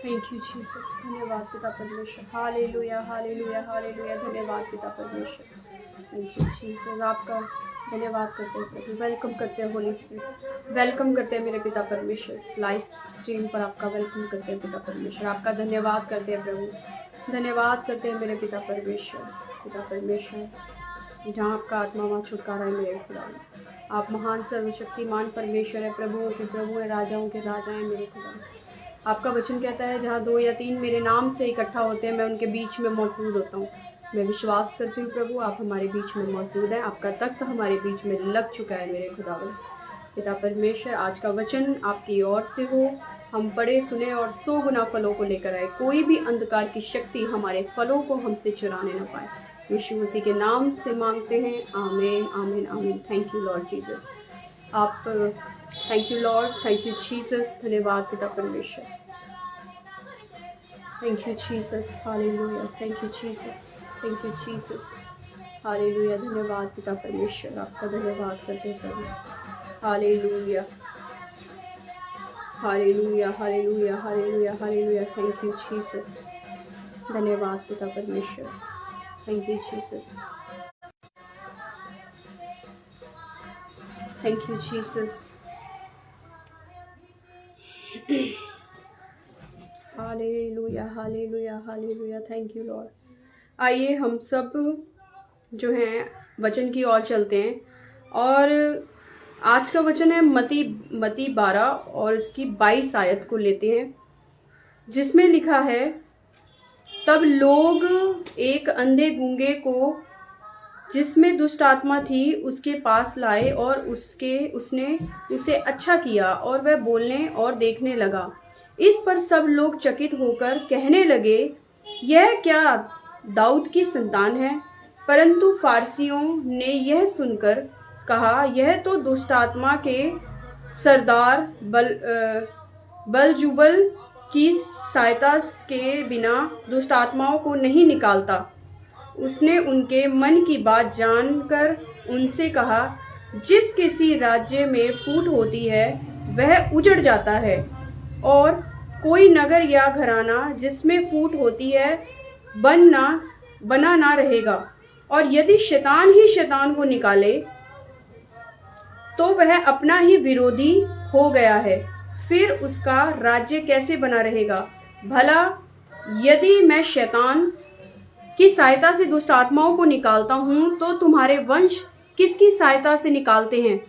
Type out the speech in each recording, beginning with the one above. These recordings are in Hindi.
Thank you Jesus. धन्यवाद पिता परमेश्वर। Hallelujah hallelujah hallelujah. धन्यवाद पिता परमेश्वर। Thank you Jesus. आपका धन्यवाद करते हैं प्रभु। वेलकम करते हैं होली स्पिरिट। वेलकम करते हैं मेरे पिता परमेश्वर। लाइव स्ट्रीम पर आपका वेलकम करते हैं पिता परमेश्वर। आपका धन्यवाद करते हैं प्रभु। धन्यवाद करते हैं मेरे पिता परमेश्वर। पिता परमेश्वर, जहाँ आपका आत्मा वहाँ छुटकारा है मेरे खुदा। आप महान सर्वशक्तिमान परमेश्वर है, प्रभुओं के प्रभु है, राजाओं के राजा हैं मेरे खुदा। आपका वचन कहता है जहाँ 2 या 3 मेरे नाम से इकट्ठा होते हैं, मैं उनके बीच में मौजूद होता हूँ। मैं विश्वास करती हूँ प्रभु, आप हमारे बीच में मौजूद हैं। आपका तख्त हमारे बीच में लग चुका है मेरे खुदावन। पिता परमेश्वर, आज का वचन आपकी ओर से हो। हम पढ़े सुने और 100 गुना फलों को लेकर आए। कोई भी अंधकार की शक्ति हमारे फलों को हमसे चुराने न पाए। यीशु मसीह के नाम से मांगते हैं, आमीन आमीन आमीन। Thank you lord Jesus. आप thank you lord, thank you Jesus. धन्यवाद पिता परमेश्वर। Thank you Jesus. Hallelujah. Thank you Jesus. Thank you Jesus. Hallelujah. धन्यवाद पिता परमेश्वर। आपका धन्यवाद करते हैं प्रभु। Hallelujah hallelujah hallelujah hallelujah hallelujah. Thank you Jesus. धन्यवाद पिता परमेश्वर। Thank you Jesus. Thank you Jesus. Hallelujah hallelujah hallelujah. Thank you lord. आइए हम सब जो हैं वचन की ओर चलते हैं। और आज का वचन है मती 12 और इसकी 22 आयत को लेते हैं, जिसमें लिखा है, तब लोग एक अंधे गूंगे को जिसमें दुष्ट आत्मा थी उसके पास लाए और उसने उसे अच्छा किया और वह बोलने और देखने लगा। इस पर सब लोग चकित होकर कहने लगे, यह क्या दाऊद की संतान है? परंतु फारसियों ने यह सुनकर कहा, यह तो दुष्ट आत्मा के सरदार बलजुबल की सहायता के बिना दुष्ट आत्माओं को नहीं निकालता। उसने उनके मन की बात जानकर उनसे कहा, जिस किसी राज्य में फूट होती है वह उजड़ जाता है, और कोई नगर या घराना जिसमें फूट होती है बना ना रहेगा। और यदि शैतान ही शैतान को निकाले तो वह अपना ही विरोधी हो गया है, फिर उसका राज्य कैसे बना रहेगा? भला यदि मैं शैतान की सहायता से दुष्ट आत्माओं को निकालता हूं तो तुम्हारे वंश किसकी सहायता से निकालते हैं?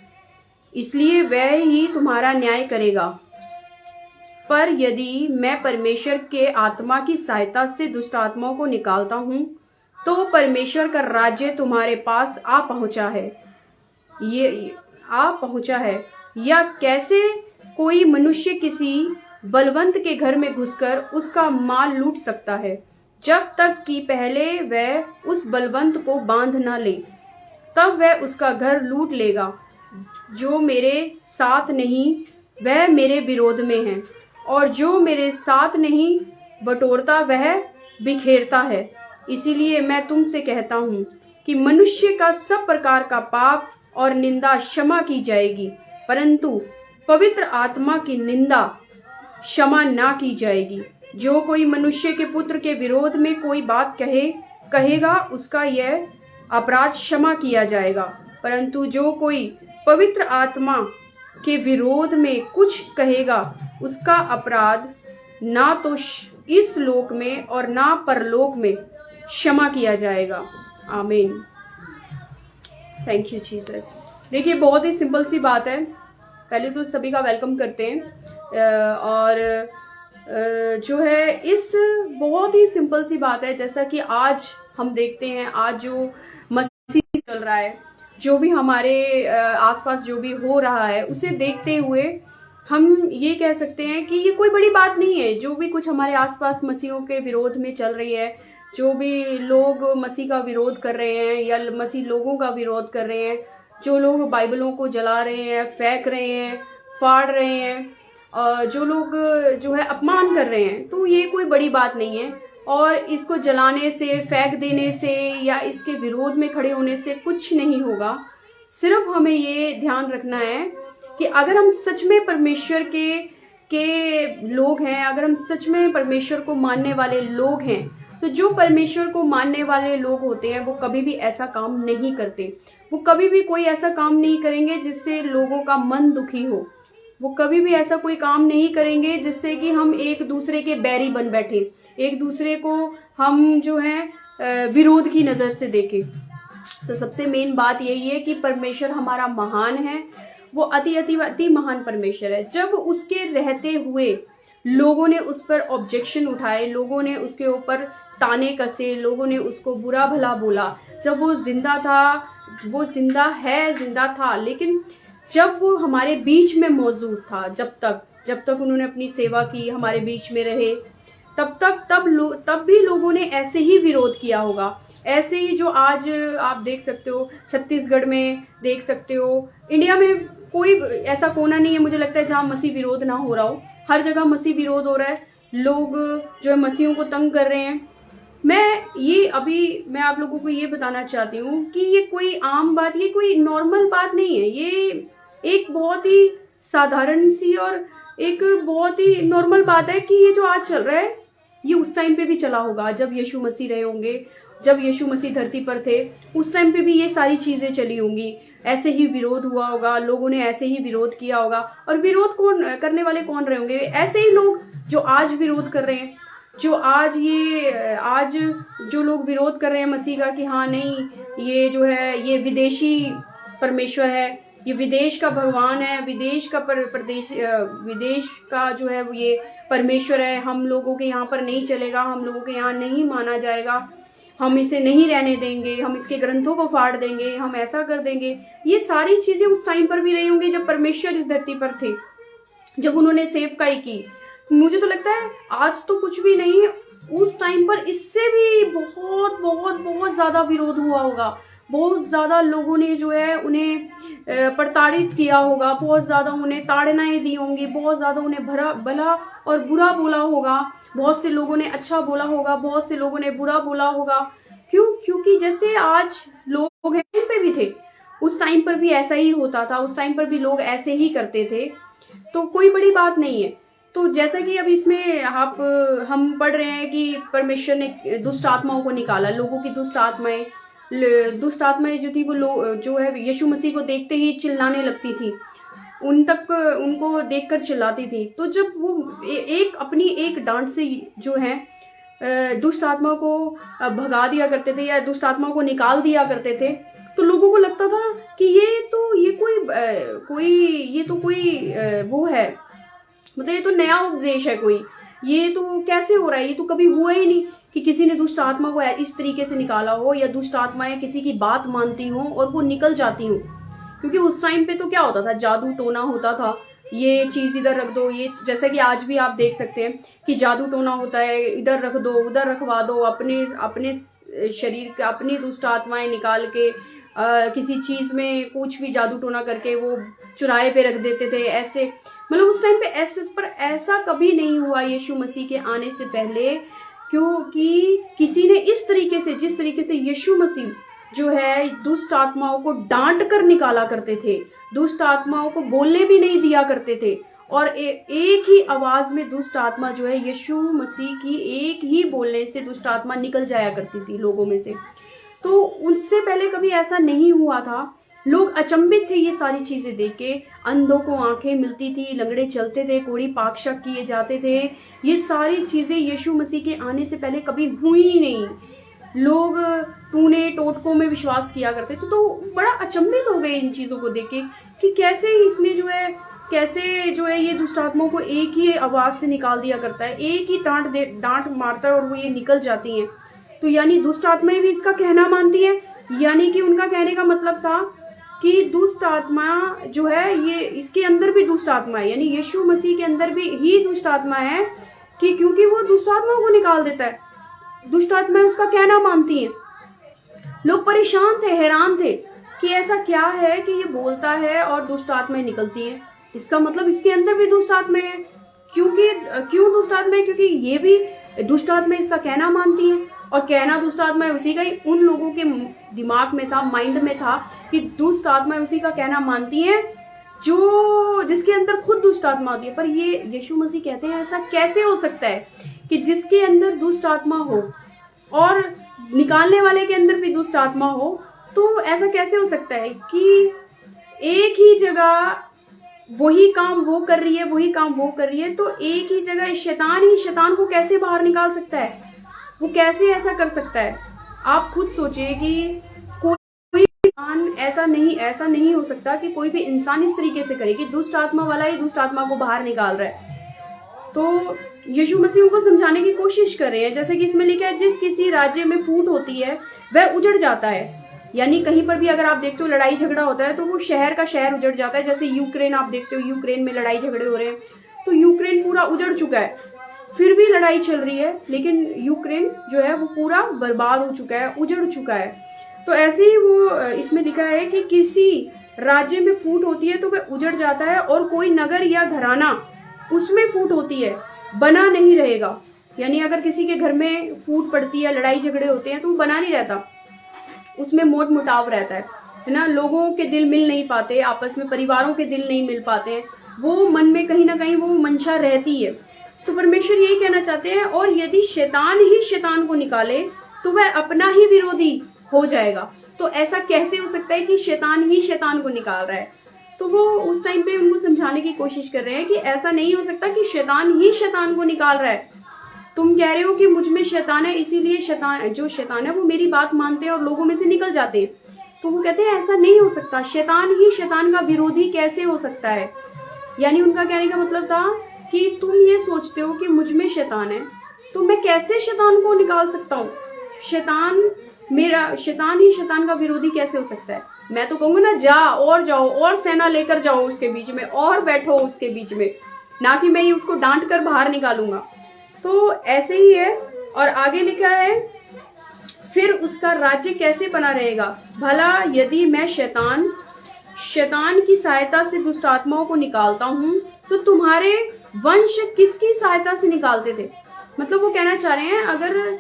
इसलिए वह ही तुम्हारा न्याय करेगा। पर यदि मैं परमेश्वर के आत्मा की सहायता से दुष्ट आत्माओं को निकालता हूं तो परमेश्वर का राज्य तुम्हारे पास आ पहुंचा है। या कैसे कोई मनुष्य किसी बलवंत के घर में घुसकर उसका माल लूट सकता है, जब तक कि पहले वह उस बलवंत को बांध न ले, तब वह उसका घर लूट लेगा। जो मेरे साथ नहीं वह मेरे विरोध में है, और जो मेरे साथ नहीं बटोरता वह बिखेरता है। इसीलिए मैं तुमसे कहता हूँ कि मनुष्य का सब प्रकार का पाप और निंदा क्षमा की जाएगी, परंतु पवित्र आत्मा की निंदा क्षमा ना की जाएगी। जो कोई मनुष्य के पुत्र के विरोध में कोई बात कहेगा उसका यह अपराध क्षमा किया जाएगा, परंतु जो कोई पवित्र आत्मा के विरोध में कुछ कहेगा उसका अपराध ना तो इस लोक में और ना परलोक में क्षमा किया जाएगा। आमीन। Thank you Jesus. देखिए, बहुत ही सिंपल सी बात है। पहले तो सभी का वेलकम करते हैं। और जो है इस बहुत ही सिंपल सी बात है, जैसा कि आज हम देखते हैं, आज जो मसीह चल रहा है, जो भी हमारे आसपास जो भी हो रहा है, उसे देखते हुए हम ये कह सकते हैं कि ये कोई बड़ी बात नहीं है। जो भी कुछ हमारे आसपास मसीहों के विरोध में चल रही है, जो भी लोग मसीह का विरोध कर रहे हैं या मसीह लोगों का विरोध कर रहे हैं, जो लोग बाइबलों को जला रहे हैं, फेंक रहे हैं, फाड़ रहे हैं, जो लोग जो है अपमान कर रहे हैं, तो ये कोई बड़ी बात नहीं है। और इसको जलाने से, फेंक देने से या इसके विरोध में खड़े होने से कुछ नहीं होगा। सिर्फ हमें ये ध्यान रखना है कि अगर हम सच में परमेश्वर के के लोग हैं, अगर हम सच में परमेश्वर को मानने वाले लोग हैं, तो जो परमेश्वर को मानने वाले लोग होते हैं वो कभी भी ऐसा काम नहीं करते। वो कभी भी कोई ऐसा काम नहीं करेंगे जिससे लोगों का मन दुखी हो। वो कभी भी ऐसा कोई काम नहीं करेंगे जिससे कि हम एक दूसरे के बैरी बन बैठे, एक दूसरे को हम जो है विरोध की नज़र से देखें। तो सबसे मेन बात यही है कि परमेश्वर हमारा महान है, वो अति अति अति महान परमेश्वर है। जब उसके रहते हुए लोगों ने उस पर ऑब्जेक्शन उठाए, लोगों ने उसके ऊपर ताने कसे, लोगों ने उसको बुरा भला बोला, जब वो जिंदा था, वो जिंदा है, जिंदा था, लेकिन जब वो हमारे बीच में मौजूद था, जब तक उन्होंने अपनी सेवा की, हमारे बीच में रहे, तब भी लोगों ने ऐसे ही विरोध किया होगा। ऐसे ही जो आज आप देख सकते हो, छत्तीसगढ़ में देख सकते हो, इंडिया में कोई ऐसा कोना नहीं है मुझे लगता है जहाँ मसीह विरोध ना हो रहा हो। हर जगह मसीह विरोध हो रहा है, लोग जो है मसीहों को तंग कर रहे हैं। मैं आप लोगों को ये बताना चाहती हूँ कि ये कोई आम बात, ये कोई नॉर्मल बात नहीं है। ये एक बहुत ही साधारण सी और एक बहुत ही नॉर्मल बात है कि ये जो आज चल रहा है ये उस टाइम पे भी चला होगा जब यीशु मसीह रहे होंगे, जब यीशु मसीह धरती पर थे, उस टाइम पे भी ये सारी चीजें चली होंगी। ऐसे ही विरोध हुआ होगा, लोगों ने ऐसे ही विरोध किया होगा। और विरोध कौन करने वाले कौन रहे होंगे? ऐसे ही लोग जो आज विरोध कर रहे हैं, जो आज जो लोग विरोध कर रहे हैं मसीह का कि हाँ नहीं, ये जो है ये विदेशी परमेश्वर है, ये विदेश का भगवान है, विदेश का जो है वो ये परमेश्वर है, हम लोगों के यहाँ पर नहीं चलेगा, हम लोगों के यहाँ नहीं माना जाएगा, हम इसे नहीं रहने देंगे, हम इसके ग्रंथों को फाड़ देंगे, हम ऐसा कर देंगे। ये सारी चीजें उस टाइम पर भी रही होंगी जब परमेश्वर इस धरती पर थे, जब उन्होंने सेवकाई की। मुझे तो लगता है आज तो कुछ भी नहीं, उस टाइम पर इससे भी बहुत बहुत बहुत ज्यादा विरोध हुआ होगा। बहुत ज्यादा लोगों ने जो है उन्हें प्रताड़ित किया होगा, बहुत ज्यादा उन्हें ताड़नाएं दी होंगी, बहुत ज्यादा उन्हें भला और बुरा बोला होगा। बहुत से लोगों ने अच्छा बोला होगा, बहुत से लोगों ने बुरा बोला होगा। क्योंकि जैसे आज लोग हैं पे भी थे, उस टाइम पर भी ऐसा ही होता था, उस टाइम पर भी लोग ऐसे ही करते थे। तो कोई बड़ी बात नहीं है। तो जैसा कि अब इसमें हम पढ़ रहे हैं कि परमेश्वर ने दुष्ट आत्माओं को निकाला, लोगों की दुष्ट आत्माएं जो थी वो जो है यीशु मसीह को देखते ही चिल्लाने लगती थी, उनको देखकर चिल्लाती थी। तो जब वो अपनी एक डांट से जो है दुष्ट आत्मा को भगा दिया करते थे या दुष्ट आत्मा को निकाल दिया करते थे, तो लोगों को लगता था कि ये तो कोई वो है, मतलब ये तो नया उपदेश है कोई, ये तो कैसे हो रहा है, ये तो कभी हुआ ही नहीं कि किसी ने दुष्ट आत्मा को इस तरीके से निकाला हो, या दुष्ट आत्माएं किसी की बात मानती हो और वो निकल जाती हो। क्योंकि उस टाइम पे तो क्या होता था, जादू टोना होता था, ये चीज इधर रख दो, ये जैसे कि आज भी आप देख सकते हैं कि जादू टोना होता है, इधर रख दो, उधर रखवा दो, अपने शरीर के अपनी दुष्ट आत्माएं निकाल के किसी चीज में कुछ भी जादू टोना करके वो चुराहे पे रख देते थे। ऐसे मतलब उस टाइम पे ऐसा कभी नहीं हुआ यीशु मसीह के आने से पहले, क्योंकि किसी ने जिस तरीके से यीशु मसीह जो है दुष्ट आत्माओं को डांट कर निकाला करते थे, दुष्ट आत्माओं को बोलने भी नहीं दिया करते थे, और एक ही आवाज में दुष्ट आत्मा जो है यीशु मसीह की एक ही बोलने से दुष्ट आत्मा निकल जाया करती थी लोगों में से। तो उनसे पहले कभी ऐसा नहीं हुआ था। लोग अचंभित थे ये सारी चीजें देख के, अंधों को आंखें मिलती थी, लंगड़े चलते थे, कोढ़ी पाकशाक किए जाते थे। ये सारी चीजें यीशु मसीह के आने से पहले कभी हुई ही नहीं। लोग टूने टोटकों में विश्वास किया करते थे। तो बड़ा अचंभित हो गए इन चीजों को देख के कि कैसे ये दुष्ट आत्माओं को एक ही आवाज से निकाल दिया करता है, एक ही डांट मारता है और वो ये निकल जाती हैं। तो यानी दुष्ट आत्माएं भी इसका कहना मानती है, यानी कि उनका कहने का मतलब था कि दुष्ट आत्मा जो है ये इसके अंदर भी दुष्ट आत्मा है, यानी यीशु मसीह के अंदर भी ही दुष्ट आत्मा है, कि क्योंकि वो दुष्ट आत्माओं को निकाल देता है, दुष्ट आत्माएं उसका कहना मानती हैं। लोग परेशान थे, हैरान थे कि ऐसा क्या है कि ये बोलता है और दुष्ट आत्माएं निकलती हैं, इसका मतलब इसके अंदर भी दुष्ट आत्माएं हैं। क्यों दुष्ट आत्माएं? क्योंकि ये भी दुष्ट आत्माएं इसका कहना मानती हैं, और कहना दुष्ट आत्माएं उसी का ही उन लोगों के दिमाग में था, माइंड में था कि दुष्ट आत्माएं उसी का कहना मानती हैं, जो जिसके अंदर खुद दुष्ट आत्मा होती है। पर ये यीशु मसीह कहते हैं ऐसा कैसे हो सकता है कि जिसके अंदर दुष्ट आत्मा हो और निकालने वाले के अंदर भी दुष्ट आत्मा हो, तो ऐसा कैसे हो सकता है कि एक ही जगह वही काम वो कर रही है, वही काम वो कर रही है, तो एक ही जगह शैतान ही शैतान को कैसे बाहर निकाल सकता है? वो कैसे ऐसा कर सकता है? आप खुद सोचिए कि कोई इंसान ऐसा नहीं हो सकता कि कोई भी इंसान इस तरीके से करे कि दुष्ट आत्मा वाला ही दुष्ट आत्मा को बाहर निकाल रहा है। तो यीशु मसीह उनको समझाने की कोशिश कर रहे हैं, जैसे कि इसमें लिखा है, जिस किसी राज्य में फूट होती है वह उजड़ जाता है। यानी कहीं पर भी अगर आप देखते हो लड़ाई झगड़ा होता है तो वो शहर का शहर उजड़ जाता है। जैसे यूक्रेन आप देखते हो, यूक्रेन में लड़ाई झगड़े हो रहे हैं, तो यूक्रेन पूरा उजड़ चुका है। फिर भी लड़ाई चल रही है, लेकिन यूक्रेन जो है वो पूरा बर्बाद हो चुका है, उजड़ चुका है। तो ऐसे ही वो इसमें लिखा है कि किसी राज्य में फूट होती है तो वह उजड़ जाता है, और कोई नगर या घराना उसमें फूट होती है बना नहीं रहेगा। यानी अगर किसी के घर में फूट पड़ती है, लड़ाई झगड़े होते हैं, तो वो बना नहीं रहता, उसमें मोट मुटाव रहता है ना। लोगों के दिल मिल नहीं पाते आपस में, परिवारों के दिल नहीं मिल पाते हैं, वो मन में कहीं ना कहीं वो मंशा रहती है। तो परमेश्वर यही कहना चाहते हैं, और यदि शैतान ही शैतान को निकाले तो वह अपना ही विरोधी हो जाएगा। तो ऐसा कैसे हो सकता है कि शैतान ही शैतान को निकाल रहा है? तो वो उस टाइम पे उनको समझाने की कोशिश कर रहे हैं कि ऐसा नहीं हो सकता कि शैतान ही शैतान को निकाल रहा है। तुम कह रहे हो कि मुझ में शैतान है, इसीलिए शैतान है वो मेरी बात मानते हैं और लोगों में से निकल जाते हैं। तो वो कहते हैं ऐसा नहीं हो सकता, शैतान ही शैतान का विरोधी कैसे हो सकता है? यानी उनका कहने का मतलब था कि तुम ये सोचते हो कि मुझ में शैतान है, तो मैं कैसे शैतान को निकाल सकता हूँ? शैतान ही शैतान का विरोधी कैसे हो सकता है? मैं तो कहूंगा ना, जाओ और सेना लेकर जाओ उसके बीच में, और बैठो उसके बीच में, ना कि मैं ही उसको डांट कर बाहर निकालूंगा। तो ऐसे ही है। और आगे लिखा है, फिर उसका राज्य कैसे बना रहेगा? भला यदि मैं शैतान की सहायता से दुष्ट आत्माओं को निकालता हूँ, तो तुम्हारे वंश किसकी सहायता से निकालते थे? मतलब वो कहना चाह रहे हैं, अगर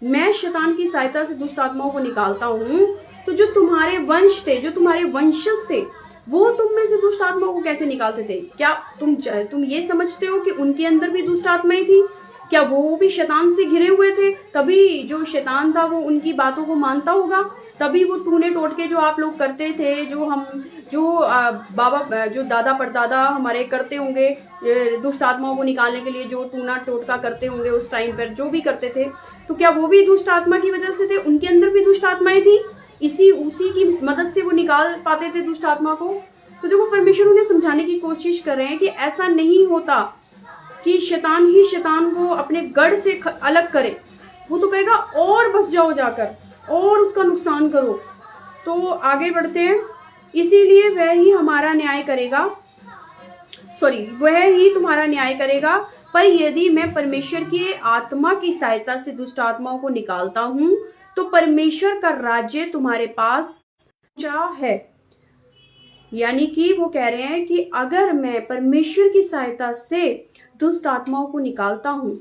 मैं शैतान की सहायता से दुष्ट आत्माओं को निकालता हूँ, तो जो तुम्हारे वंश थे, जो तुम्हारे वंशज थे, वो तुम में से दुष्ट आत्माओं को कैसे निकालते थे? क्या तुम ये समझते हो कि उनके अंदर भी दुष्ट आत्माएं थी? क्या वो भी शैतान से घिरे हुए थे? तभी जो शैतान था वो उनकी बातों को मानता होगा, तभी वो टूने टोटके जो आप लोग करते थे, जो दादा परदादा हमारे करते होंगे दुष्ट आत्माओं को निकालने के लिए, जो टूना टोटका करते होंगे उस टाइम पर, जो भी करते थे, तो क्या वो भी दुष्ट आत्मा की वजह से थे? उनके अंदर भी दुष्ट आत्माएं थी, उसी की मदद से वो निकाल पाते थे दुष्ट आत्मा को। तो देखो, परमेश्वर उन्हें समझाने की कोशिश कर रहे हैं कि ऐसा नहीं होता कि शैतान ही शैतान को अपने गढ़ से अलग करे। वो तो कहेगा और बस जाओ जाकर और उसका नुकसान करो। तो आगे बढ़ते हैं, इसीलिए वह ही तुम्हारा न्याय करेगा। पर यदि मैं परमेश्वर की आत्मा की सहायता से दुष्ट आत्माओं को निकालता हूं, तो परमेश्वर का राज्य तुम्हारे पास है। यानी कि वो कह रहे हैं कि अगर मैं परमेश्वर की सहायता से दुष्ट आत्माओं को निकालता हूं,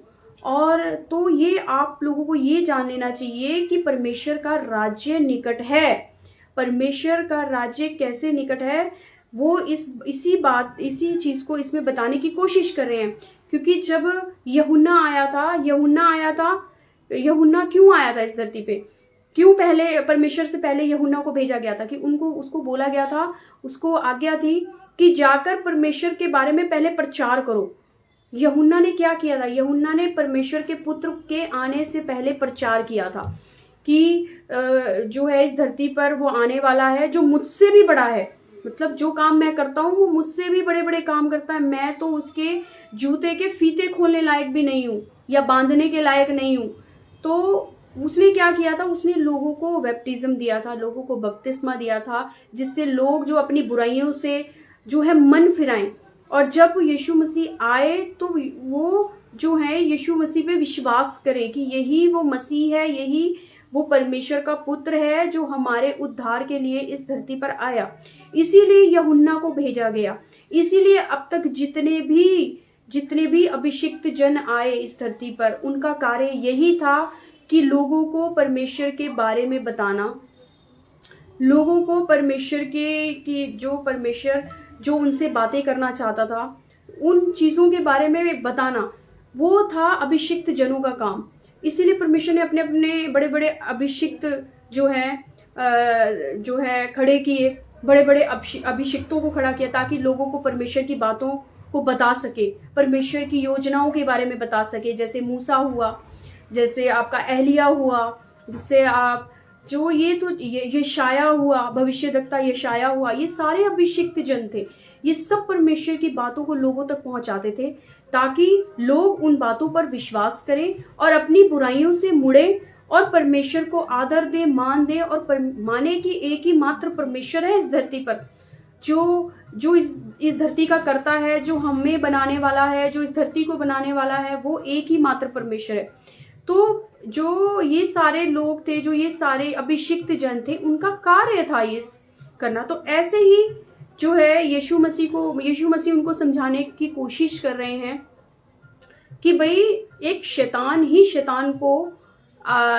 और तो ये आप लोगों को ये जान लेना चाहिए कि परमेश्वर का राज्य निकट है। परमेश्वर का राज्य कैसे निकट है, वो इसी चीज को इसमें बताने की कोशिश कर रहे हैं। क्योंकि जब यूहन्ना क्यों आया था इस धरती पे? क्यों पहले परमेश्वर से पहले यूहन्ना को भेजा गया था? कि उसको बोला गया था, उसको आज्ञा थी कि जाकर परमेश्वर के बारे में पहले प्रचार करो। यूहन्ना ने क्या किया था? यूहन्ना ने परमेश्वर के पुत्र के आने से पहले प्रचार किया था कि जो है इस धरती पर वो आने वाला है जो मुझसे भी बड़ा है। मतलब जो काम मैं करता हूँ वो मुझसे भी बड़े बड़े काम करता है। मैं तो उसके जूते के फीते खोलने लायक भी नहीं हूँ या बांधने के लायक नहीं हूँ। तो उसने क्या किया था? उसने लोगों को बैप्टिज्म दिया था, लोगों को बपतिस्मा दिया था, जिससे लोग जो अपनी बुराइयों से जो है मन फिराएं। और जब यीशु मसीह आए तो वो जो है यीशु मसीह पे विश्वास करे कि यही वो मसीह है, यही वो परमेश्वर का पुत्र है जो हमारे उद्धार के लिए इस धरती पर आया। इसीलिए यूहन्ना को भेजा गया। इसीलिए अब तक जितने भी अभिषिक्त जन आए इस धरती पर, उनका कार्य यही था कि लोगों को परमेश्वर के बारे में बताना, लोगों को परमेश्वर की जो परमेश्वर जो उनसे बातें करना चाहता था, उन चीज़ों के बारे में बताना, वो था अभिषिक्त जनों का काम। इसीलिए परमेश्वर ने अपने अपने बड़े बड़े अभिषिक्त जो है खड़े किए, बड़े बड़े अभिषिक्तों को खड़ा किया, ताकि लोगों को परमेश्वर की बातों को बता सके, परमेश्वर की योजनाओं के बारे में बता सके। जैसे मूसा हुआ, जैसे आपका एलिया हुआ, जिससे आप जो ये शाया हुआ, भविष्यद्वक्ता यशाया हुआ, ये सारे अभिषिक्त जन थे। ये सब परमेश्वर की बातों को लोगों तक पहुंचाते थे, ताकि लोग उन बातों पर विश्वास करें और अपनी बुराइयों से मुड़े और परमेश्वर को आदर दे, मान दे, और माने कि एक ही मात्र परमेश्वर है इस धरती पर, जो इस धरती का करता है, जो हमें बनाने वाला है, जो इस धरती को बनाने वाला है, वो एक ही मात्र परमेश्वर है। तो जो ये सारे लोग थे, जो ये सारे अभिषिक्त जन थे, उनका कार्य था ये करना। तो ऐसे ही जो है यीशु मसीह उनको समझाने की कोशिश कर रहे हैं कि भाई एक शैतान ही शैतान को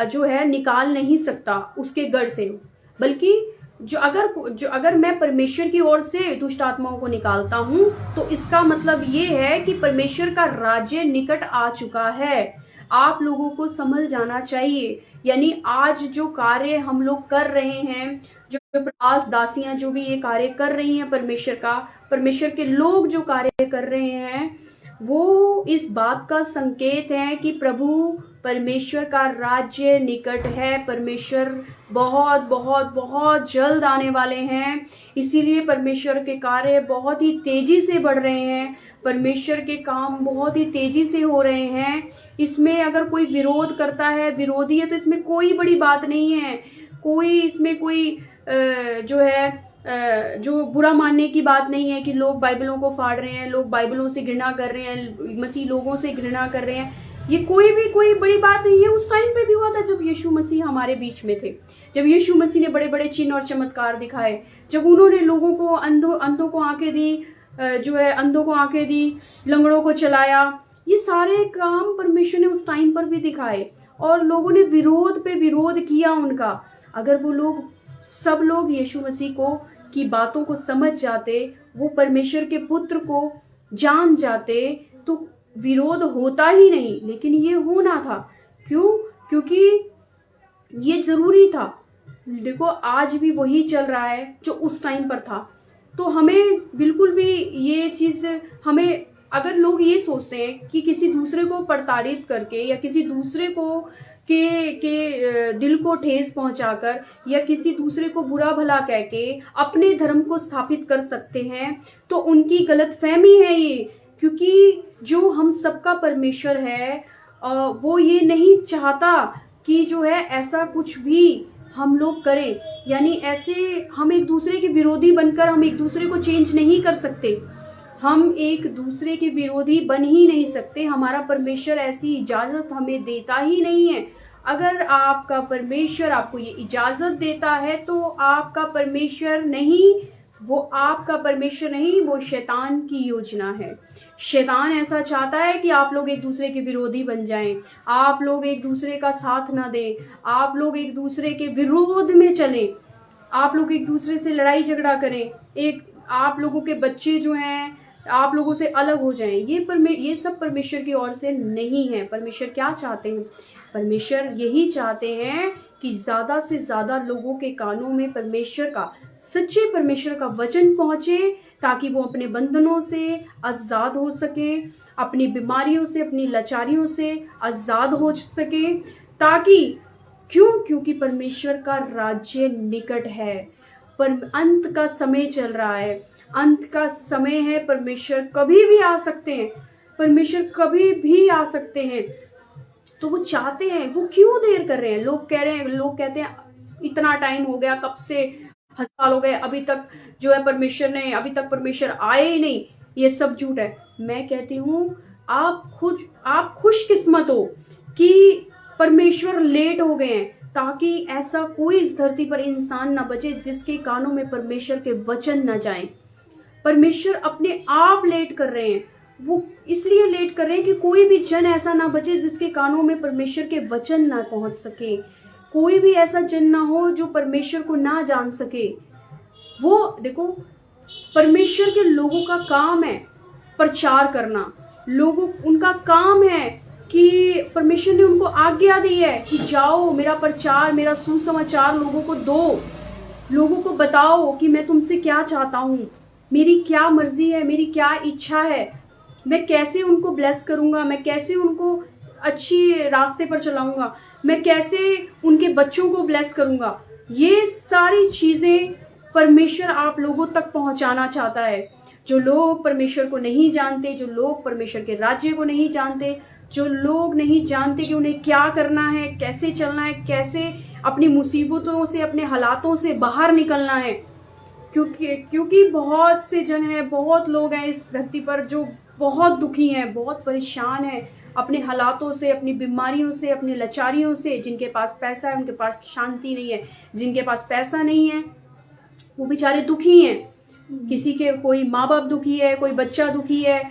जो है निकाल नहीं सकता उसके गढ़ से, बल्कि जो अगर मैं परमेश्वर की ओर से दुष्ट आत्माओं को निकालता हूं, तो इसका मतलब ये है कि परमेश्वर का राज्य निकट आ चुका है। आप लोगों को समझ जाना चाहिए। यानी आज जो कार्य हम लोग कर रहे हैं, जो दास दासियां जो भी ये कार्य कर रही हैं परमेश्वर के लोग जो कार्य कर रहे हैं, वो इस बात का संकेत है कि प्रभु परमेश्वर का राज्य निकट है। परमेश्वर बहुत बहुत बहुत जल्द आने वाले हैं। इसीलिए परमेश्वर के कार्य बहुत ही तेजी से बढ़ रहे हैं, परमेश्वर के काम बहुत ही तेजी से हो रहे हैं। इसमें अगर कोई विरोध करता है, विरोधी है, तो इसमें कोई बड़ी बात नहीं है, इसमें कोई जो बुरा मानने की बात नहीं है कि लोग बाइबलों को फाड़ रहे हैं, लोग बाइबलों से घृणा कर रहे हैं, मसीह लोगों से घृणा कर रहे हैं। ये कोई बड़ी बात नहीं है। उस टाइम पे भी हुआ था जब यीशु मसीह हमारे बीच में थे, जब यीशु मसीह ने बड़े बड़े चिन्ह और चमत्कार दिखाए, जब उन्होंने लोगों को अंधों को आंखें दी, अंधों को आंखें दी, लंगड़ों को चलाया। ये सारे काम परमेश्वर ने उस टाइम पर भी दिखाए, और लोगों ने विरोध पे विरोध किया उनका। अगर वो सब लोग यीशु मसीह की बातों को समझ जाते, वो परमेश्वर के पुत्र को जान जाते, तो विरोध होता ही नहीं। लेकिन ये होना था। क्यों? क्योंकि ये जरूरी था। देखो आज भी वही चल रहा है जो उस टाइम पर था। तो हमें बिल्कुल भी ये चीज, हमें अगर लोग ये सोचते हैं कि किसी दूसरे को प्रताड़ित करके या किसी दूसरे को के दिल को ठेस पहुंचाकर या किसी दूसरे को बुरा भला कह के अपने धर्म को स्थापित कर सकते हैं, तो उनकी गलतफहमी है ये। क्योंकि जो हम सबका परमेश्वर है, वो ये नहीं चाहता कि जो है ऐसा कुछ भी हम लोग करें। यानी ऐसे हम एक दूसरे के विरोधी बनकर हम एक दूसरे को चेंज नहीं कर सकते, हम एक दूसरे के विरोधी बन ही नहीं सकते। हमारा परमेश्वर ऐसी इजाजत हमें देता ही नहीं है। अगर आपका परमेश्वर आपको ये इजाजत देता है, तो आपका परमेश्वर नहीं, वो आपका परमेश्वर नहीं, वो शैतान की योजना है। शैतान ऐसा चाहता है कि आप लोग एक दूसरे के विरोधी बन जाएं, आप लोग एक दूसरे का साथ ना दें, आप लोग एक दूसरे के विरोध में चलें, आप लोग एक दूसरे से लड़ाई झगड़ा करें, आप लोगों के बच्चे जो हैं आप लोगों से अलग हो जाएं। ये सब परमेश्वर की ओर से नहीं है। परमेश्वर क्या चाहते हैं? परमेश्वर यही चाहते हैं कि ज्यादा से ज्यादा लोगों के कानों में सच्चे परमेश्वर का वचन पहुंचे, ताकि वो अपने बंधनों से आजाद हो सके, अपनी बीमारियों से, अपनी लाचारियों से आजाद हो सके। क्योंकि परमेश्वर का राज्य निकट है, पर अंत का समय चल रहा है, अंत का समय है। परमेश्वर कभी भी आ सकते हैं, परमेश्वर कभी भी आ सकते हैं। तो वो चाहते हैं, वो क्यों देर कर रहे हैं? लोग कहते हैं इतना टाइम हो गया, कब से साल हो गए, अभी तक अभी तक परमेश्वर आए ही नहीं। ये सब झूठ है। मैं कहती हूँ आप खुशकिस्मत हो कि परमेश्वर लेट हो गए हैं, ताकि ऐसा कोई इस धरती पर इंसान ना बचे जिसके कानों में परमेश्वर के वचन न जाएं। परमेश्वर अपने आप लेट कर रहे हैं। वो इसलिए लेट कर रहे हैं कि कोई भी जन ऐसा ना बचे जिसके कानों में परमेश्वर के वचन ना पहुंच सके। कोई भी ऐसा जन ना हो जो परमेश्वर को ना जान सके। वो देखो, परमेश्वर के लोगों का काम है प्रचार करना। उनका काम है कि परमेश्वर ने उनको आज्ञा दी है कि जाओ, मेरा प्रचार, मेरा सुसमाचार लोगों को दो, लोगों को बताओ कि मैं तुमसे क्या चाहता हूँ, मेरी क्या मर्जी है, मेरी क्या इच्छा है, मैं कैसे उनको ब्लेस करूँगा, मैं कैसे उनको अच्छी रास्ते पर चलाऊँगा, मैं कैसे उनके बच्चों को ब्लेस करूँगा। ये सारी चीज़ें परमेश्वर आप लोगों तक पहुँचाना चाहता है। जो लोग परमेश्वर को नहीं जानते, जो लोग परमेश्वर के राज्य को नहीं जानते, जो लोग नहीं जानते कि उन्हें क्या करना है, कैसे चलना है, कैसे अपनी मुसीबतों से, अपने हालातों से बाहर निकलना है। क्योंकि बहुत से जन हैं, बहुत लोग हैं इस धरती पर जो बहुत दुखी हैं, बहुत परेशान हैं अपने हालातों से, अपनी बीमारियों से, अपनी लाचारियों से। जिनके पास पैसा है उनके पास शांति नहीं है, जिनके पास पैसा नहीं है वो बेचारे दुखी हैं। किसी के कोई माँ बाप दुखी है, कोई बच्चा दुखी है,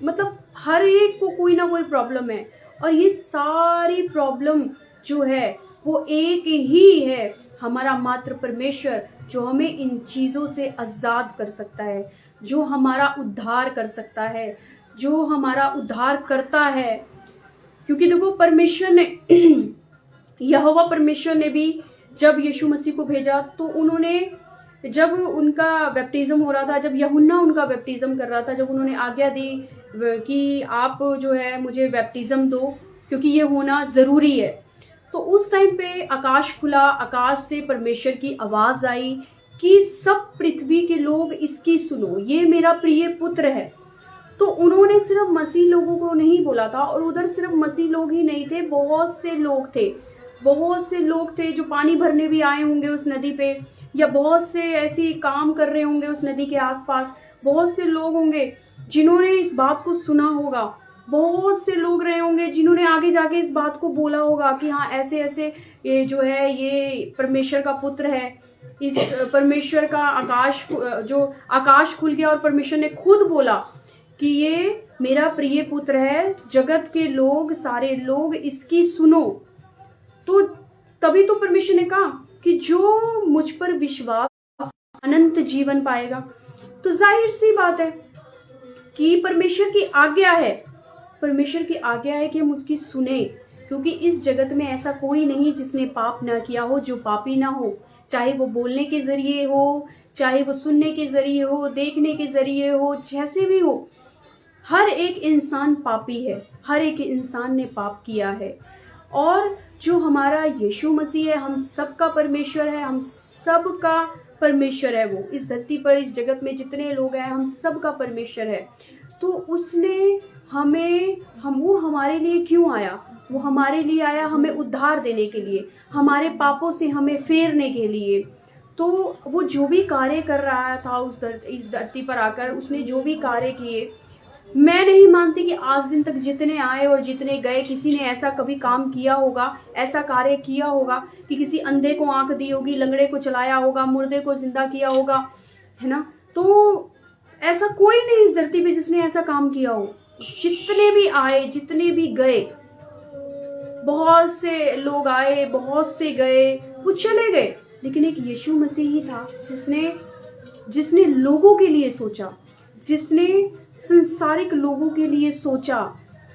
मतलब हर एक को कोई ना कोई प्रॉब्लम है। और ये सारी प्रॉब्लम जो है वो एक ही है, हमारा मात्र परमेश्वर, जो हमें इन चीज़ों से आज़ाद कर सकता है, जो हमारा उद्धार कर सकता है, जो हमारा उद्धार करता है। क्योंकि देखो परमेश्वर ने यहोवा परमेश्वर ने भी जब यीशु मसीह को भेजा तो उन्होंने, जब उनका बैप्टिज्म हो रहा था, जब यूहन्ना उनका बैप्टिज्म कर रहा था, जब उन्होंने आज्ञा दी कि आप जो है मुझे बैप्टिज्म दो क्योंकि ये होना ज़रूरी है, तो उस टाइम पे आकाश खुला, आकाश से परमेश्वर की आवाज़ आई कि सब पृथ्वी के लोग इसकी सुनो, ये मेरा प्रिय पुत्र है। तो उन्होंने सिर्फ मसीह लोगों को नहीं बोला था, और उधर सिर्फ मसीह लोग ही नहीं थे, बहुत से लोग थे जो पानी भरने भी आए होंगे उस नदी पे, या बहुत से ऐसी काम कर रहे होंगे उस नदी के आसपास। बहुत से लोग होंगे जिन्होंने इस बात को सुना होगा, बहुत से लोग रहे होंगे जिन्होंने आगे जाके इस बात को बोला होगा कि हाँ ऐसे ऐसे ये जो है ये परमेश्वर का पुत्र है। इस परमेश्वर का आकाश खुल गया और परमेश्वर ने खुद बोला कि ये मेरा प्रिय पुत्र है, जगत के लोग, सारे लोग इसकी सुनो। तो तभी तो परमेश्वर ने कहा कि जो मुझ पर विश्वास अनंत जीवन पाएगा। तो जाहिर सी बात है कि परमेश्वर की आज्ञा है कि हम उसकी सुने, क्योंकि इस जगत में ऐसा कोई नहीं जिसने पाप ना किया हो, जो पापी ना हो, चाहे वो बोलने के जरिए हो, चाहे वो सुनने के जरिए हो, देखने के जरिए हो, जैसे भी हो, हर एक इंसान पापी है, हर एक इंसान ने पाप किया है। और जो हमारा यीशु मसीह है, हम सबका परमेश्वर है, हम सबका परमेश्वर है। वो इस धरती पर, इस जगत में जितने लोग हैं, हम सबका परमेश्वर है। तो उसने वो हमारे लिए क्यों आया? वो हमारे लिए आया हमें उद्धार देने के लिए, हमारे पापों से हमें फेरने के लिए। तो वो जो भी कार्य कर रहा था इस धरती पर आकर, उसने जो भी कार्य किए, मैं नहीं मानती कि आज दिन तक जितने आए और जितने गए, किसी ने ऐसा कभी काम किया होगा, ऐसा कार्य किया होगा कि किसी अंधे को आंख दी होगी, लंगड़े को चलाया होगा, मुर्दे को जिंदा किया होगा, है ना। तो ऐसा कोई नहीं इस धरती पे जिसने ऐसा काम किया हो। जितने भी आए, जितने भी गए, बहुत से लोग आए, बहुत से गए, वो चले गए, लेकिन एक यीशु मसीह ही था जिसने लोगों के लिए सोचा, जिसने संसारिक लोगों के लिए सोचा,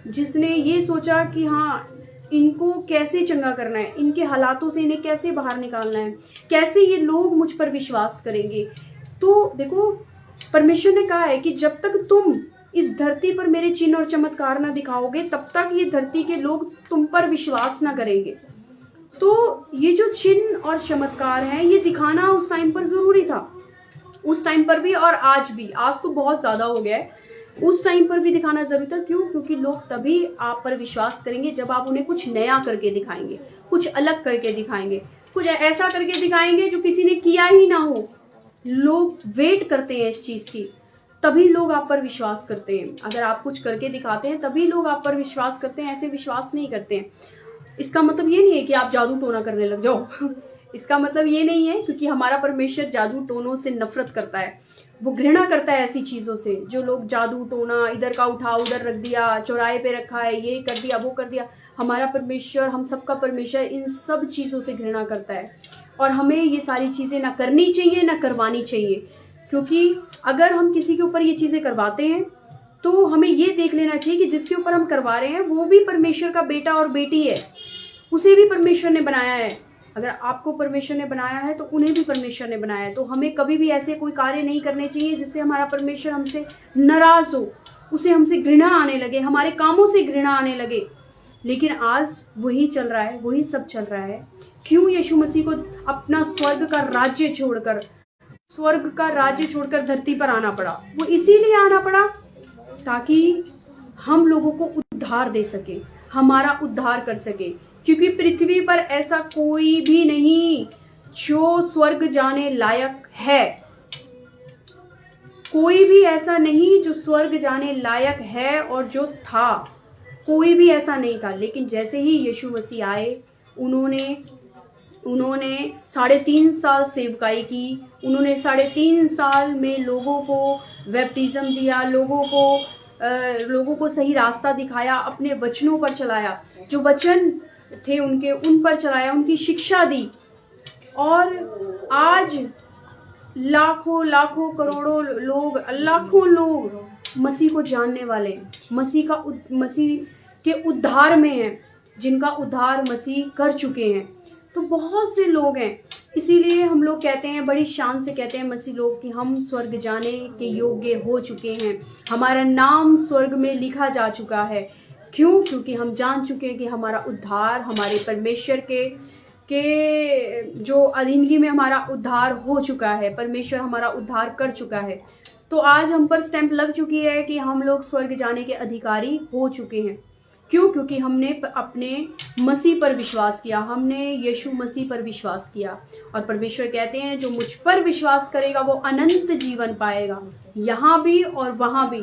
जिसने ये सोचा कि हाँ इनको कैसे चंगा करना है, इनके हालातों से इन्हें कैसे बाहर निकालना है, कैसे ये लोग मुझ पर विश्वास करेंगे। तो देखो परमेश्वर ने कहा है कि जब तक तुम इस धरती पर मेरे चिन्ह और चमत्कार ना दिखाओगे, तब तक ये धरती के लोग तुम पर विश्वास ना करेंगे। तो ये जो चिन्ह और चमत्कार हैं, ये दिखाना उस टाइम पर जरूरी था, उस टाइम पर भी और आज भी। आज तो बहुत ज्यादा हो गया है, उस टाइम पर भी दिखाना जरूरी था। क्यों? क्योंकि लोग तभी आप पर विश्वास करेंगे जब आप उन्हें कुछ नया करके दिखाएंगे, कुछ अलग करके दिखाएंगे, कुछ ऐसा करके दिखाएंगे जो किसी ने किया ही ना हो। लोग वेट करते हैं इस चीज की, तभी लोग आप पर विश्वास करते हैं। अगर आप कुछ करके दिखाते हैं तभी लोग आप पर विश्वास करते हैं, ऐसे विश्वास नहीं करते हैं। इसका मतलब ये नहीं है कि आप जादू टोना करने लग जाओ इसका मतलब ये नहीं है, क्योंकि हमारा परमेश्वर जादू टोनों से नफरत करता है, वो घृणा करता है ऐसी चीजों से। जो लोग जादू टोना, इधर का उठा उधर रख दिया, चौराहे पे रखा है, ये कर दिया वो कर दिया, हमारा परमेश्वर, हम सबका परमेश्वर इन सब चीजों से घृणा करता है। और हमें ये सारी चीजें ना करनी चाहिए, ना करवानी चाहिए, क्योंकि अगर हम किसी के ऊपर ये चीज़ें करवाते हैं तो हमें ये देख लेना चाहिए कि जिसके ऊपर हम करवा रहे हैं वो भी परमेश्वर का बेटा और बेटी है, उसे भी परमेश्वर ने बनाया है। अगर आपको परमेश्वर ने बनाया है तो उन्हें भी परमेश्वर ने बनाया है। तो हमें कभी भी ऐसे कोई कार्य नहीं करने चाहिए जिससे हमारा परमेश्वर हमसे नाराज हो, उसे हमसे घृणा आने लगे, हमारे कामों से घृणा आने लगे। लेकिन आज वही चल रहा है, वही सब चल रहा है। क्यों यीशु मसीह को अपना स्वर्ग का राज्य छोड़कर धरती पर आना पड़ा? वो इसीलिए आना पड़ा ताकि हम लोगों को उद्धार दे सके, हमारा उद्धार कर सके। क्योंकि पृथ्वी पर ऐसा कोई भी नहीं जो स्वर्ग जाने लायक है। कोई भी ऐसा नहीं जो स्वर्ग जाने लायक है, और जो था कोई भी ऐसा नहीं था। लेकिन जैसे ही यीशु मसीह आए, उन्होंने 3.5 साल सेवकाई की। उन्होंने 3.5 साल में लोगों को बैप्टिज्म दिया, लोगों को सही रास्ता दिखाया, अपने वचनों पर चलाया, जो वचन थे उनके, उन पर चलाया, उनकी शिक्षा दी। और आज लाखों करोड़ों लोग, लाखों लोग मसीह को जानने वाले हैं, मसीह के उद्धार में हैं, जिनका उद्धार मसीह कर चुके हैं। तो बहुत से लोग हैं। इसीलिए हम लोग कहते हैं, बड़ी शान से कहते हैं मसीह लोग, कि हम स्वर्ग जाने के योग्य हो चुके हैं, हमारा नाम स्वर्ग में लिखा जा चुका है। क्यों? क्योंकि हम जान चुके हैं कि हमारा उद्धार हमारे परमेश्वर के जो अधीनगी में हमारा उद्धार हो चुका है, परमेश्वर हमारा उद्धार कर चुका है। तो आज हम पर स्टैंप लग चुकी है कि हम लोग स्वर्ग जाने के अधिकारी हो चुके हैं। क्यों? क्योंकि हमने अपने मसीह पर विश्वास किया, हमने यीशु मसीह पर विश्वास किया। और परमेश्वर कहते हैं जो मुझ पर विश्वास करेगा वो अनंत जीवन पाएगा, यहाँ भी और वहाँ भी।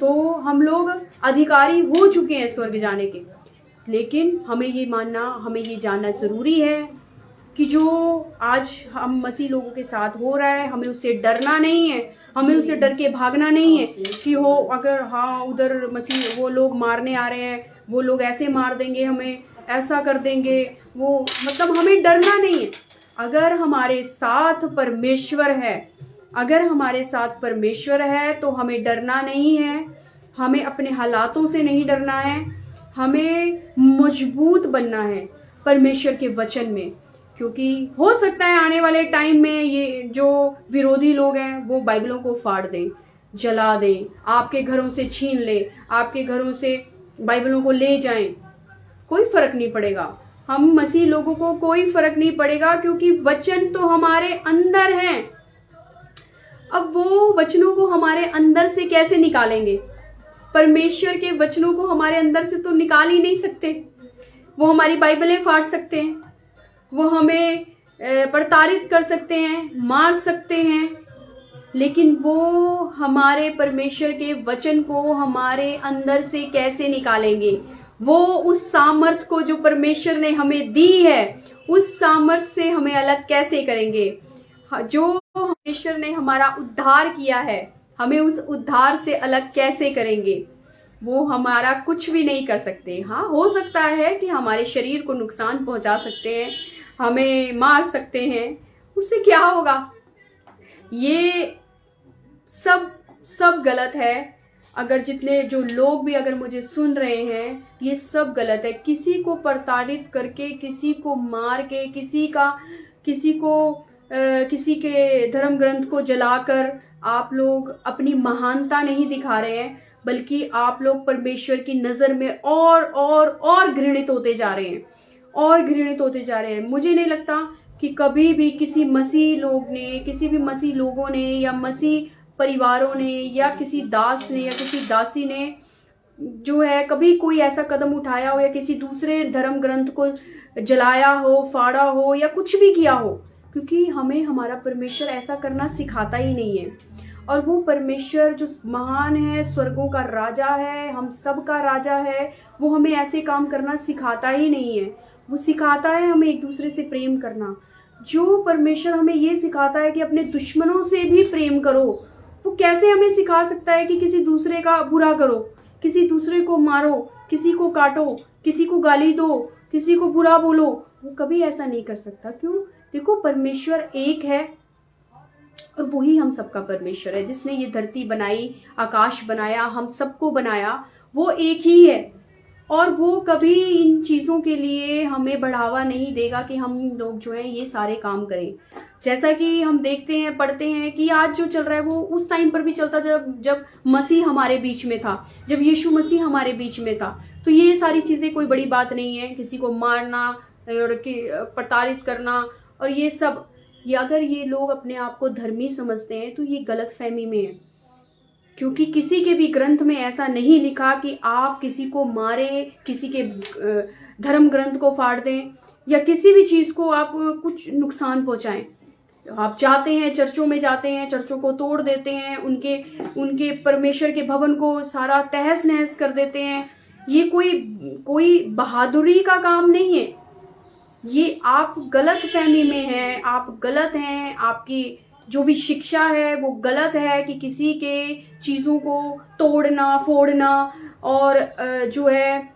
तो हम लोग अधिकारी हो चुके हैं स्वर्ग जाने के। लेकिन हमें ये मानना, हमें ये जानना ज़रूरी है कि जो आज हम मसीह लोगों के साथ हो रहा है, हमें उससे डरना नहीं है, हमें उससे डर के भागना नहीं है कि हो अगर हाँ उधर मसीह वो लोग मारने आ रहे हैं, वो लोग ऐसे मार देंगे, हमें ऐसा कर देंगे, वो मतलब हमें डरना नहीं है। अगर हमारे साथ परमेश्वर है तो हमें डरना नहीं है, हमें अपने हालातों से नहीं डरना है, हमें मजबूत बनना है परमेश्वर के वचन में। क्योंकि हो सकता है आने वाले टाइम में ये जो विरोधी लोग हैं वो बाइबलों को फाड़ दें, जला दें, आपके घरों से छीन ले, आपके घरों से बाइबलों को ले जाएं। कोई फर्क नहीं पड़ेगा, हम मसीह लोगों को कोई फर्क नहीं पड़ेगा, क्योंकि वचन तो हमारे अंदर हैं। अब वो वचनों को हमारे अंदर से कैसे निकालेंगे? परमेश्वर के वचनों को हमारे अंदर से तो निकाल ही नहीं सकते। वो हमारी बाइबलें फाड़ सकते हैं, वो हमें प्रताड़ित कर सकते हैं, मार सकते हैं, लेकिन वो हमारे परमेश्वर के वचन को हमारे अंदर से कैसे निकालेंगे? वो उस सामर्थ को जो परमेश्वर ने हमें दी है, उस सामर्थ से हमें अलग कैसे करेंगे? जो परमेश्वर ने हमारा उद्धार किया है, हमें उस उद्धार से अलग कैसे करेंगे? वो हमारा कुछ भी नहीं कर सकते। हाँ, हो सकता है कि हमारे शरीर को नुकसान पहुंचा सकते हैं, हमें मार सकते हैं, उससे क्या होगा? ये सब गलत है। अगर जितने जो लोग भी अगर मुझे सुन रहे हैं, ये सब गलत है। किसी को प्रताड़ित करके, किसी को मार के, किसी के धर्म ग्रंथ को जलाकर आप लोग अपनी महानता नहीं दिखा रहे हैं, बल्कि आप लोग परमेश्वर की नज़र में और घृणित होते जा रहे हैं, और घृणित होते जा रहे हैं। मुझे नहीं लगता कि कभी भी किसी भी मसीह लोगों ने या मसीह परिवारों ने या किसी दास ने या किसी दासी ने जो है कभी कोई ऐसा कदम उठाया हो या किसी दूसरे धर्म ग्रंथ को जलाया हो, फाड़ा हो या कुछ भी किया हो, क्योंकि हमें हमारा परमेश्वर ऐसा करना सिखाता ही नहीं है। और वो परमेश्वर जो महान है, स्वर्गों का राजा है, हम सब का राजा है, वो हमें ऐसे काम करना सिखाता ही नहीं है। वो सिखाता है हमें एक दूसरे से प्रेम करना। जो परमेश्वर हमें ये सिखाता है कि अपने दुश्मनों से भी प्रेम करो, वो कैसे हमें सिखा सकता है कि किसी दूसरे का बुरा करो, किसी दूसरे को मारो, किसी को काटो, किसी को गाली दो, किसी को बुरा बोलो? वो कभी ऐसा नहीं कर सकता। क्यों? देखो, परमेश्वर एक है, और वही हम सबका परमेश्वर है, जिसने ये धरती बनाई, आकाश बनाया, हम सबको बनाया, वो एक ही है। और वो कभी इन चीज़ों के लिए हमें बढ़ावा नहीं देगा कि हम लोग जो है ये सारे काम करें। जैसा कि हम देखते हैं, पढ़ते हैं कि आज जो चल रहा है वो उस टाइम पर भी चलता जब मसीह हमारे बीच में था, जब यीशु मसीह हमारे बीच में था। तो ये सारी चीज़ें कोई बड़ी बात नहीं है, किसी को मारना और प्रताड़ित करना और ये सब, ये अगर ये लोग अपने आप को धर्मी समझते हैं तो ये गलत फहमी में है। क्योंकि किसी के भी ग्रंथ में ऐसा नहीं लिखा कि आप किसी को मारें, किसी के धर्म ग्रंथ को फाड़ दें या किसी भी चीज़ को आप कुछ नुकसान पहुंचाएं। आप जाते हैं, चर्चों में जाते हैं, चर्चों को तोड़ देते हैं, उनके परमेश्वर के भवन को सारा तहस नहस कर देते हैं। ये कोई बहादुरी का काम नहीं है। ये आप गलत फहमी में हैं, आप गलत हैं, आपकी जो भी शिक्षा है वो गलत है कि किसी के चीज़ों को तोड़ना फोड़ना और जो है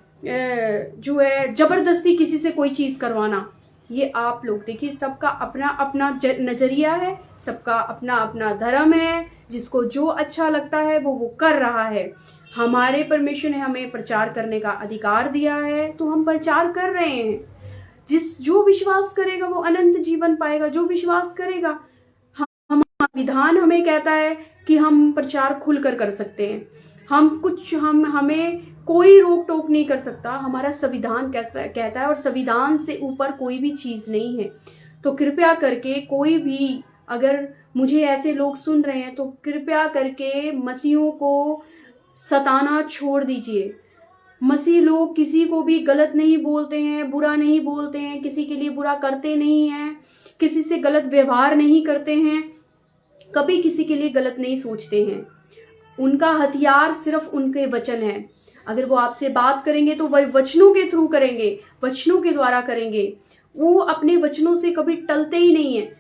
जबरदस्ती किसी से कोई चीज़ करवाना। ये आप लोग देखिए, सबका अपना अपना नजरिया है, सबका अपना अपना धर्म है, जिसको जो अच्छा लगता है वो कर रहा है। हमारे परमेश्वर ने हमें प्रचार करने का अधिकार दिया है तो हम प्रचार कर रहे हैं। जो विश्वास करेगा वो अनंत जीवन पाएगा। जो विश्वास करेगा, विधान हमें कहता है कि हम प्रचार खुलकर कर सकते हैं। हमें कोई रोक टोक नहीं कर सकता। हमारा संविधान कहता है और संविधान से ऊपर कोई भी चीज नहीं है। तो कृपया करके कोई भी, अगर मुझे ऐसे लोग सुन रहे हैं तो कृपया करके मसीहों को सताना छोड़ दीजिए। मसीह लोग किसी को भी गलत नहीं बोलते हैं, बुरा नहीं बोलते हैं, किसी के लिए बुरा करते नहीं हैं, किसी से गलत व्यवहार नहीं करते हैं, कभी किसी के लिए गलत नहीं सोचते हैं। उनका हथियार सिर्फ उनके वचन है। अगर वो आपसे बात करेंगे तो वह वचनों के थ्रू करेंगे, वचनों के द्वारा करेंगे। वो अपने वचनों से कभी टलते ही नहीं है।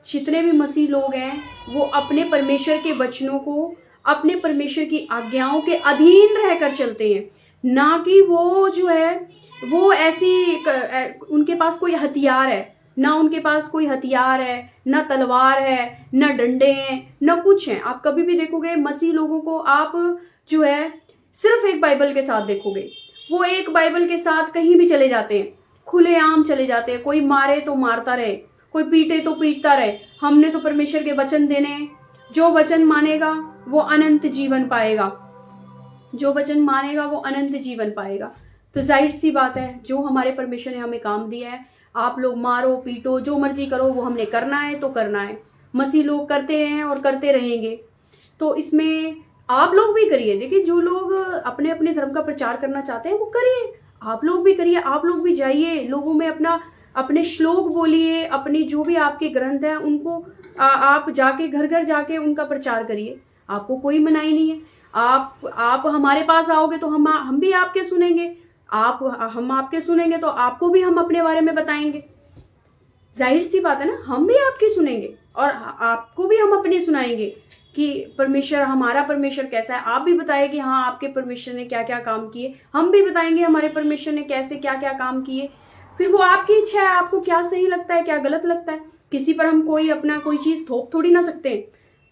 जितने भी मसीह लोग हैं वो अपने परमेश्वर के वचनों को, अपने परमेश्वर की आज्ञाओं के अधीन रहकर चलते हैं, ना कि वो जो है वो ऐसी उनके पास कोई हथियार है। ना उनके पास कोई हथियार है, ना तलवार है, ना डंडे हैं, ना कुछ है। आप कभी भी देखोगे मसीह लोगों को, आप जो है सिर्फ एक बाइबल के साथ देखोगे। वो एक बाइबल के साथ कहीं भी चले जाते हैं, खुलेआम चले जाते हैं। कोई मारे तो मारता रहे, कोई पीटे तो पीटता रहे। हमने तो परमेश्वर के वचन देने हैं। जो वचन मानेगा वो अनंत जीवन पाएगा। जो वचन मानेगा वो अनंत जीवन पाएगा। तो जाहिर सी बात है, जो हमारे परमेश्वर ने हमें काम दिया है, आप लोग मारो पीटो जो मर्जी करो, वो हमने करना है तो करना है। मसीह लोग करते हैं और करते रहेंगे। तो इसमें आप लोग भी करिए। देखिए, जो लोग अपने अपने धर्म का प्रचार करना चाहते हैं वो करिए, आप लोग भी करिए। आप लोग भी जाइए, लोगों में अपने श्लोक बोलिए, अपनी जो भी आपके ग्रंथ हैं उनको आप जाके घर घर जाके उनका प्रचार करिए। आपको कोई मनाही नहीं है। आप हमारे पास आओगे तो हम भी आपके सुनेंगे, हम आपके सुनेंगे तो आपको भी हम अपने बारे में बताएंगे। जाहिर सी बात है ना, हम भी आपकी सुनेंगे और आपको भी हम अपनी सुनाएंगे कि परमेश्वर, हमारा परमेश्वर कैसा है। आप भी बताइए कि हाँ, आपके परमेश्वर ने क्या क्या काम किए। हम भी बताएंगे हमारे परमेश्वर ने कैसे क्या क्या काम किए। फिर वो आपकी इच्छा है, आपको क्या सही लगता है, क्या गलत लगता है। किसी पर हम कोई चीज थोप थोड़ी ना सकते,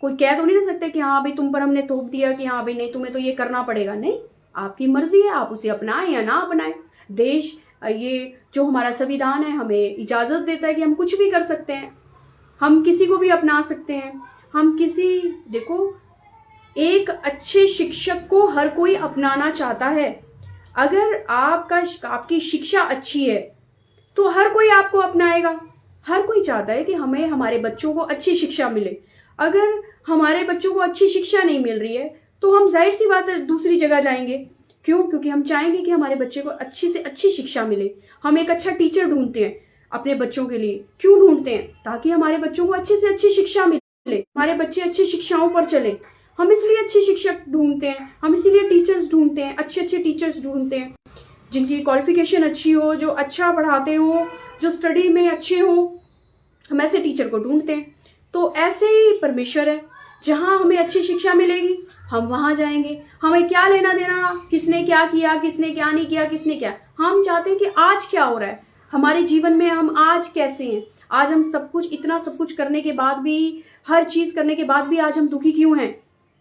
कोई कह थोड़ी ना सकते कि हाँ भाई तुम पर हमने थोप दिया कि हाँ भाई नहीं, तुम्हें तो ये करना पड़ेगा। नहीं, आपकी मर्जी है, आप उसे अपनाएं या ना अपनाएं। देश, ये जो हमारा संविधान है हमें इजाजत देता है कि हम कुछ भी कर सकते हैं, हम किसी को भी अपना सकते हैं। देखो, एक अच्छे शिक्षक को हर कोई अपनाना चाहता है। अगर आपकी शिक्षा अच्छी है तो हर कोई आपको अपनाएगा। हर कोई चाहता है कि हमें, हमारे बच्चों को अच्छी शिक्षा मिले। अगर हमारे बच्चों को अच्छी शिक्षा नहीं मिल रही है तो हम जाहिर सी बात है दूसरी जगह जाएंगे। क्यों? क्योंकि हम चाहेंगे कि हमारे बच्चे को अच्छी से अच्छी शिक्षा मिले। हम एक अच्छा टीचर ढूंढते हैं अपने बच्चों के लिए। क्यों ढूंढते हैं? ताकि हमारे बच्चों को अच्छी से अच्छी शिक्षा मिले, हमारे बच्चे अच्छी शिक्षाओं पर चले। हम इसलिए अच्छे शिक्षक ढूंढते हैं, हम इसीलिए टीचर्स ढूंढते हैं, अच्छे अच्छे टीचर्स ढूंढते हैं जिनकी क्वालिफिकेशन अच्छी हो, जो अच्छा पढ़ाते हो, जो स्टडी में अच्छे हो। हम ऐसे टीचर को ढूंढते हैं। तो ऐसे ही परमेश्वर है, जहां हमें अच्छी शिक्षा मिलेगी हम वहां जाएंगे। हमें क्या लेना देना किसने क्या किया, किसने क्या नहीं किया, किसने क्या। हम चाहते हैं कि आज क्या हो रहा है हमारे जीवन में, हम आज कैसे हैं। आज हम इतना सब कुछ करने के बाद भी हर चीज करने के बाद भी आज हम दुखी क्यों हैं?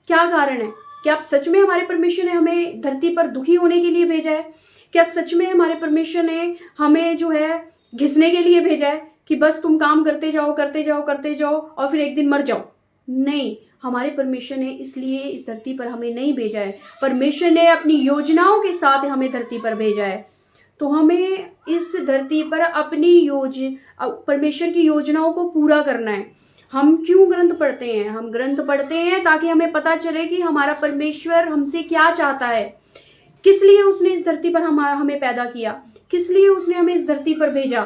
क्या कारण है? क्या सच में हमारे परमेश्वर ने हमें धरती पर दुखी होने के लिए भेजा है? क्या सच में हमारे परमेश्वर ने हमें जो है घिसने के लिए भेजा है कि बस तुम काम करते जाओ करते जाओ करते जाओ और फिर एक दिन मर जाओ? नहीं, हमारे परमेश्वर ने इसलिए इस धरती पर हमें नहीं भेजा है। परमेश्वर ने अपनी योजनाओं के साथ हमें धरती पर भेजा है। तो हमें इस धरती पर अपनी परमेश्वर की योजनाओं को पूरा करना है। हम क्यों ग्रंथ पढ़ते हैं? हम ग्रंथ पढ़ते हैं ताकि हमें पता चले कि हमारा परमेश्वर हमसे क्या चाहता है, किस लिए उसने इस धरती पर हमें पैदा किया, किस लिए उसने हमें इस धरती पर भेजा,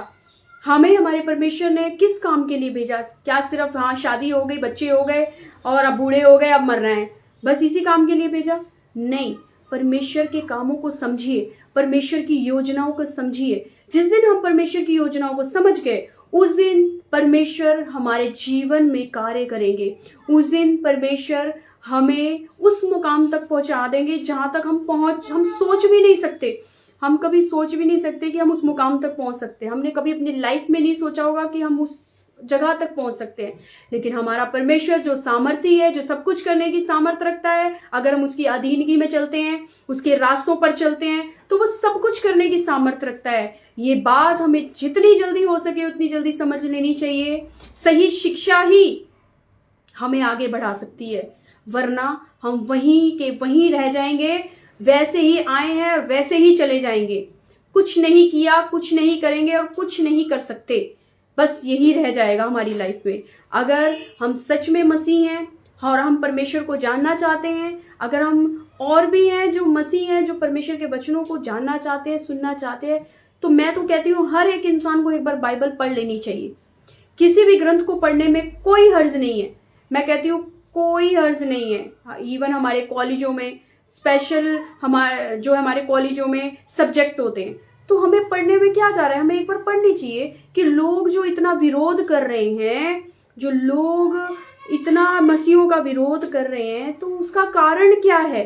हमें हमारे परमेश्वर ने किस काम के लिए भेजा। क्या सिर्फ हाँ शादी हो गई, बच्चे हो गए और अब बूढ़े हो गए, अब मर रहे हैं, बस इसी काम के लिए भेजा? नहीं, परमेश्वर के कामों को समझिए, परमेश्वर की योजनाओं को समझिए। जिस दिन हम परमेश्वर की योजनाओं को समझ गए, उस दिन परमेश्वर हमारे जीवन में कार्य करेंगे। उस दिन परमेश्वर हमें उस मुकाम तक पहुंचा देंगे जहां तक हम सोच भी नहीं सकते। हम कभी सोच भी नहीं सकते कि हम उस मुकाम तक पहुंच सकते हैं। हमने कभी अपनी लाइफ में नहीं सोचा होगा कि हम उस जगह तक पहुंच सकते हैं। लेकिन हमारा परमेश्वर जो सामर्थी है, जो सब कुछ करने की सामर्थ रखता है, अगर हम उसकी अधीनगी में चलते हैं, उसके रास्तों पर चलते हैं, तो वो सब कुछ करने की सामर्थ रखता है। ये बात हमें जितनी जल्दी हो सके उतनी जल्दी समझ लेनी चाहिए। सही शिक्षा ही हमें आगे बढ़ा सकती है, वरना हम वहीं के वहीं रह जाएंगे। वैसे ही आए हैं वैसे ही चले जाएंगे। कुछ नहीं किया, कुछ नहीं करेंगे और कुछ नहीं कर सकते, बस यही रह जाएगा हमारी लाइफ में। अगर हम सच में मसीह हैं और हम परमेश्वर को जानना चाहते हैं, अगर हम और भी हैं जो मसीह हैं, जो परमेश्वर के वचनों को जानना चाहते हैं, सुनना चाहते हैं, तो मैं तो कहती हूँ हर एक इंसान को एक बार बाइबल पढ़ लेनी चाहिए। किसी भी ग्रंथ को पढ़ने में कोई हर्ज नहीं है। मैं कहती हूँ कोई हर्ज नहीं है। इवन हमारे कॉलेजों में स्पेशल हमारे कॉलेजों में सब्जेक्ट होते हैं, तो हमें पढ़ने में क्या जा रहा है? हमें एक बार पढ़नी चाहिए कि लोग जो इतना विरोध कर रहे हैं, जो लोग इतना मसीहों का विरोध कर रहे हैं, तो उसका कारण क्या है?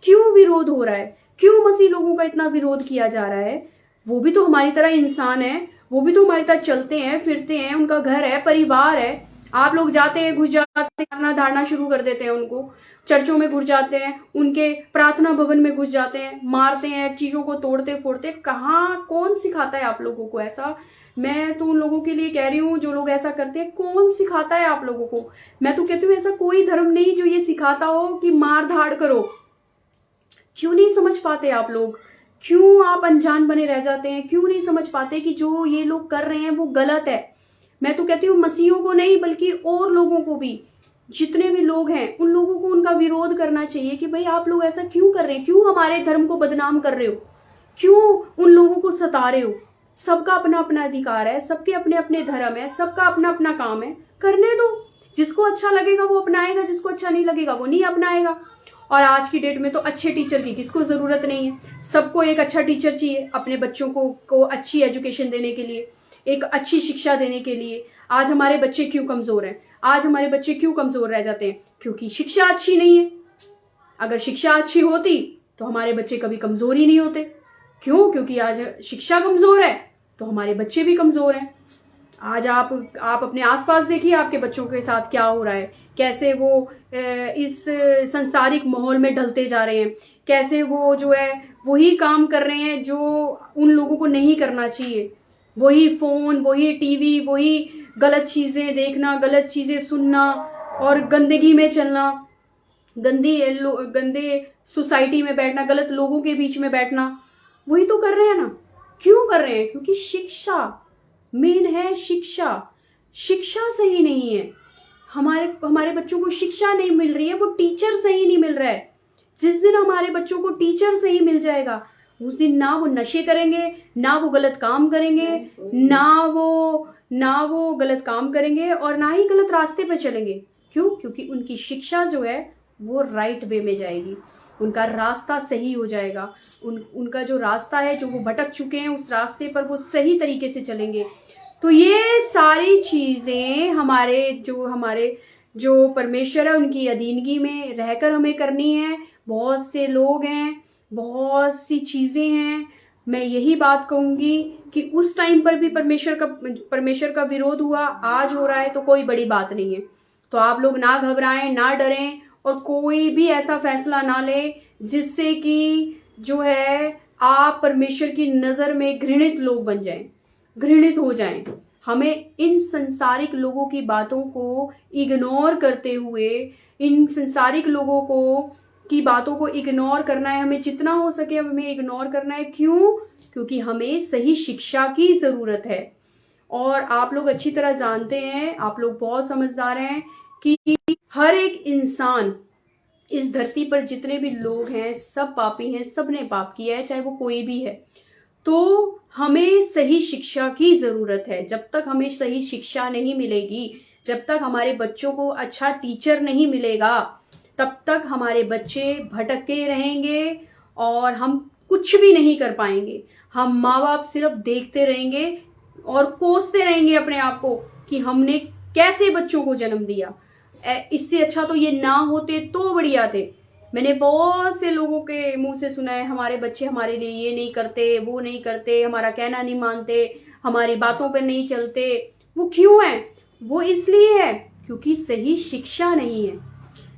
क्यों विरोध हो रहा है? क्यों मसीह लोगों का इतना विरोध किया जा रहा है? वो भी तो हमारी तरह इंसान है, वो भी तो हमारी तरह चलते हैं फिरते हैं, उनका घर है, परिवार है। आप लोग जाते हैं, घुस जाते हैं, धारना शुरू कर देते हैं, उनको चर्चों में घुस जाते हैं, उनके प्रार्थना भवन में घुस जाते हैं, मारते हैं, चीजों को तोड़ते फोड़ते। कहाँ, कौन सिखाता है आप लोगों को ऐसा? मैं तो उन लोगों के लिए कह रही हूँ जो लोग ऐसा करते हैं, कौन सिखाता है आप लोगों को? मैं तो कहती हूँ ऐसा कोई धर्म नहीं जो ये सिखाता हो कि मार धाड़ करो। क्यों नहीं समझ पाते आप लोग? क्यों आप अनजान बने रह जाते हैं? क्यों नहीं समझ पाते कि जो ये लोग कर रहे हैं वो गलत है? मैं तो कहती हूँ मसीहों को नहीं बल्कि और लोगों को भी, जितने भी लोग हैं उन लोगों को उनका विरोध करना चाहिए कि भाई आप लोग ऐसा क्यों कर रहे हैं? क्यों हमारे धर्म को बदनाम कर रहे हो? क्यों उन लोगों को सता रहे हो? सबका अपना अपना अधिकार है, सबके अपने अपने धर्म है, सबका अपना अपना काम है, करने दो। जिसको अच्छा लगेगा वो अपनाएगा, जिसको अच्छा नहीं लगेगा वो नहीं अपनाएगा। और आज की डेट में तो अच्छे टीचर की किसको जरूरत नहीं है। सबको एक अच्छा टीचर चाहिए अपने बच्चों को अच्छी एजुकेशन देने के लिए, एक अच्छी शिक्षा देने के लिए। आज हमारे बच्चे क्यों कमजोर हैं? आज हमारे बच्चे क्यों कमजोर रह जाते हैं? क्योंकि शिक्षा अच्छी नहीं है। अगर शिक्षा अच्छी होती तो हमारे बच्चे कभी कमजोर ही नहीं होते। क्यों? क्योंकि आज शिक्षा कमजोर है तो हमारे बच्चे भी कमजोर हैं। आज आप अपने आसपास देखिए, आपके बच्चों के साथ क्या हो रहा है, कैसे वो इस संसारिक माहौल में ढलते जा रहे हैं, कैसे वो जो है वही काम कर रहे हैं जो उन लोगों को नहीं करना चाहिए। वही फोन, वही टीवी, वही गलत चीजें देखना, गलत चीजें सुनना और गंदगी में चलना, गंदे सोसाइटी में बैठना, गलत लोगों के बीच में बैठना, वही तो कर रहे हैं ना। क्यों कर रहे हैं? क्योंकि शिक्षा मेन है। शिक्षा सही नहीं है। हमारे बच्चों को शिक्षा नहीं मिल रही है, वो टीचर सही नहीं मिल रहा है। जिस दिन हमारे बच्चों को टीचर सही मिल जाएगा उस दिन ना वो नशे करेंगे, ना वो गलत काम करेंगे, ना वो गलत काम करेंगे और ना ही गलत रास्ते पे चलेंगे। क्यों? क्योंकि उनकी शिक्षा जो है वो राइट वे में जाएगी, उनका रास्ता सही हो जाएगा। उनका जो रास्ता है, जो वो भटक चुके हैं, उस रास्ते पर वो सही तरीके से चलेंगे। तो ये सारी चीजें हमारे जो परमेश्वर है उनकी अधीनगी में रहकर हमें करनी है। बहुत से लोग हैं, बहुत सी चीजें हैं। मैं यही बात कहूंगी कि उस टाइम पर भी परमेश्वर का विरोध हुआ, आज हो रहा है तो कोई बड़ी बात नहीं है। तो आप लोग ना घबराएं, ना डरें और कोई भी ऐसा फैसला ना ले जिससे कि जो है आप परमेश्वर की नज़र में घृणित लोग बन जाएं, घृणित हो जाएं। हमें इन संसारिक लोगों की बातों को इग्नोर करते हुए, इन संसारिक लोगों की बातों को इग्नोर करना है। हमें जितना हो सके हमें इग्नोर करना है। क्यों? क्योंकि हमें सही शिक्षा की ज़रूरत है। और आप लोग अच्छी तरह जानते हैं, आप लोग बहुत समझदार हैं कि हर एक इंसान, इस धरती पर जितने भी लोग हैं सब पापी हैं, सब ने पाप किया है, चाहे वो कोई भी है। तो हमें सही शिक्षा की ज़रूरत है। जब तक हमें सही शिक्षा नहीं मिलेगी, जब तक हमारे बच्चों को अच्छा टीचर नहीं मिलेगा, तब तक हमारे बच्चे भटके रहेंगे और हम कुछ भी नहीं कर पाएंगे। हम माँ बाप सिर्फ देखते रहेंगे और कोसते रहेंगे अपने आप को कि हमने कैसे बच्चों को जन्म दिया। इससे अच्छा तो ये ना होते तो बढ़िया थे। मैंने बहुत से लोगों के मुंह से सुना है, हमारे बच्चे हमारे लिए ये नहीं करते, वो नहीं करते, हमारा कहना नहीं मानते, हमारी बातों पर नहीं चलते। वो क्यों है? वो इसलिए है क्योंकि सही शिक्षा नहीं है।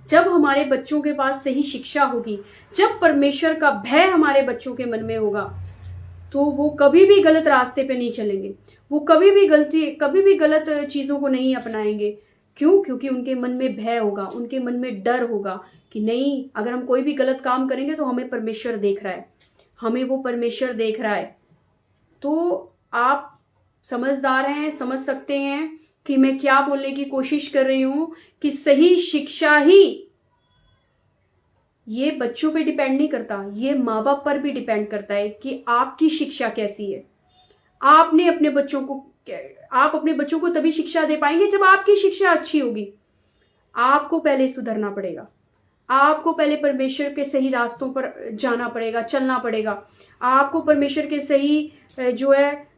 जब हमारे बच्चों के पास सही शिक्षा होगी, जब परमेश्वर का भय हमारे बच्चों के मन में होगा, तो वो कभी भी गलत रास्ते पे नहीं चलेंगे। वो कभी भी गलत चीज़ों को नहीं अपनाएंगे। क्यों? क्योंकि उनके मन में भय होगा, उनके मन में डर होगा कि नहीं, अगर हम कोई भी गलत काम करेंगे तो हमें परमेश्वर देख रहा है, हमें वो परमेश्वर देख रहा है। तो आप समझदार हैं, समझ सकते हैं कि मैं क्या बोलने की कोशिश कर रही हूं, कि सही शिक्षा ही, ये बच्चों पे डिपेंड नहीं करता, ये माँ बाप पर भी डिपेंड करता है कि आपकी शिक्षा कैसी है। आप अपने बच्चों को तभी शिक्षा दे पाएंगे जब आपकी शिक्षा अच्छी होगी। आपको पहले सुधरना पड़ेगा, आपको पहले परमेश्वर के सही रास्तों पर जाना पड़ेगा, चलना पड़ेगा। आपको परमेश्वर के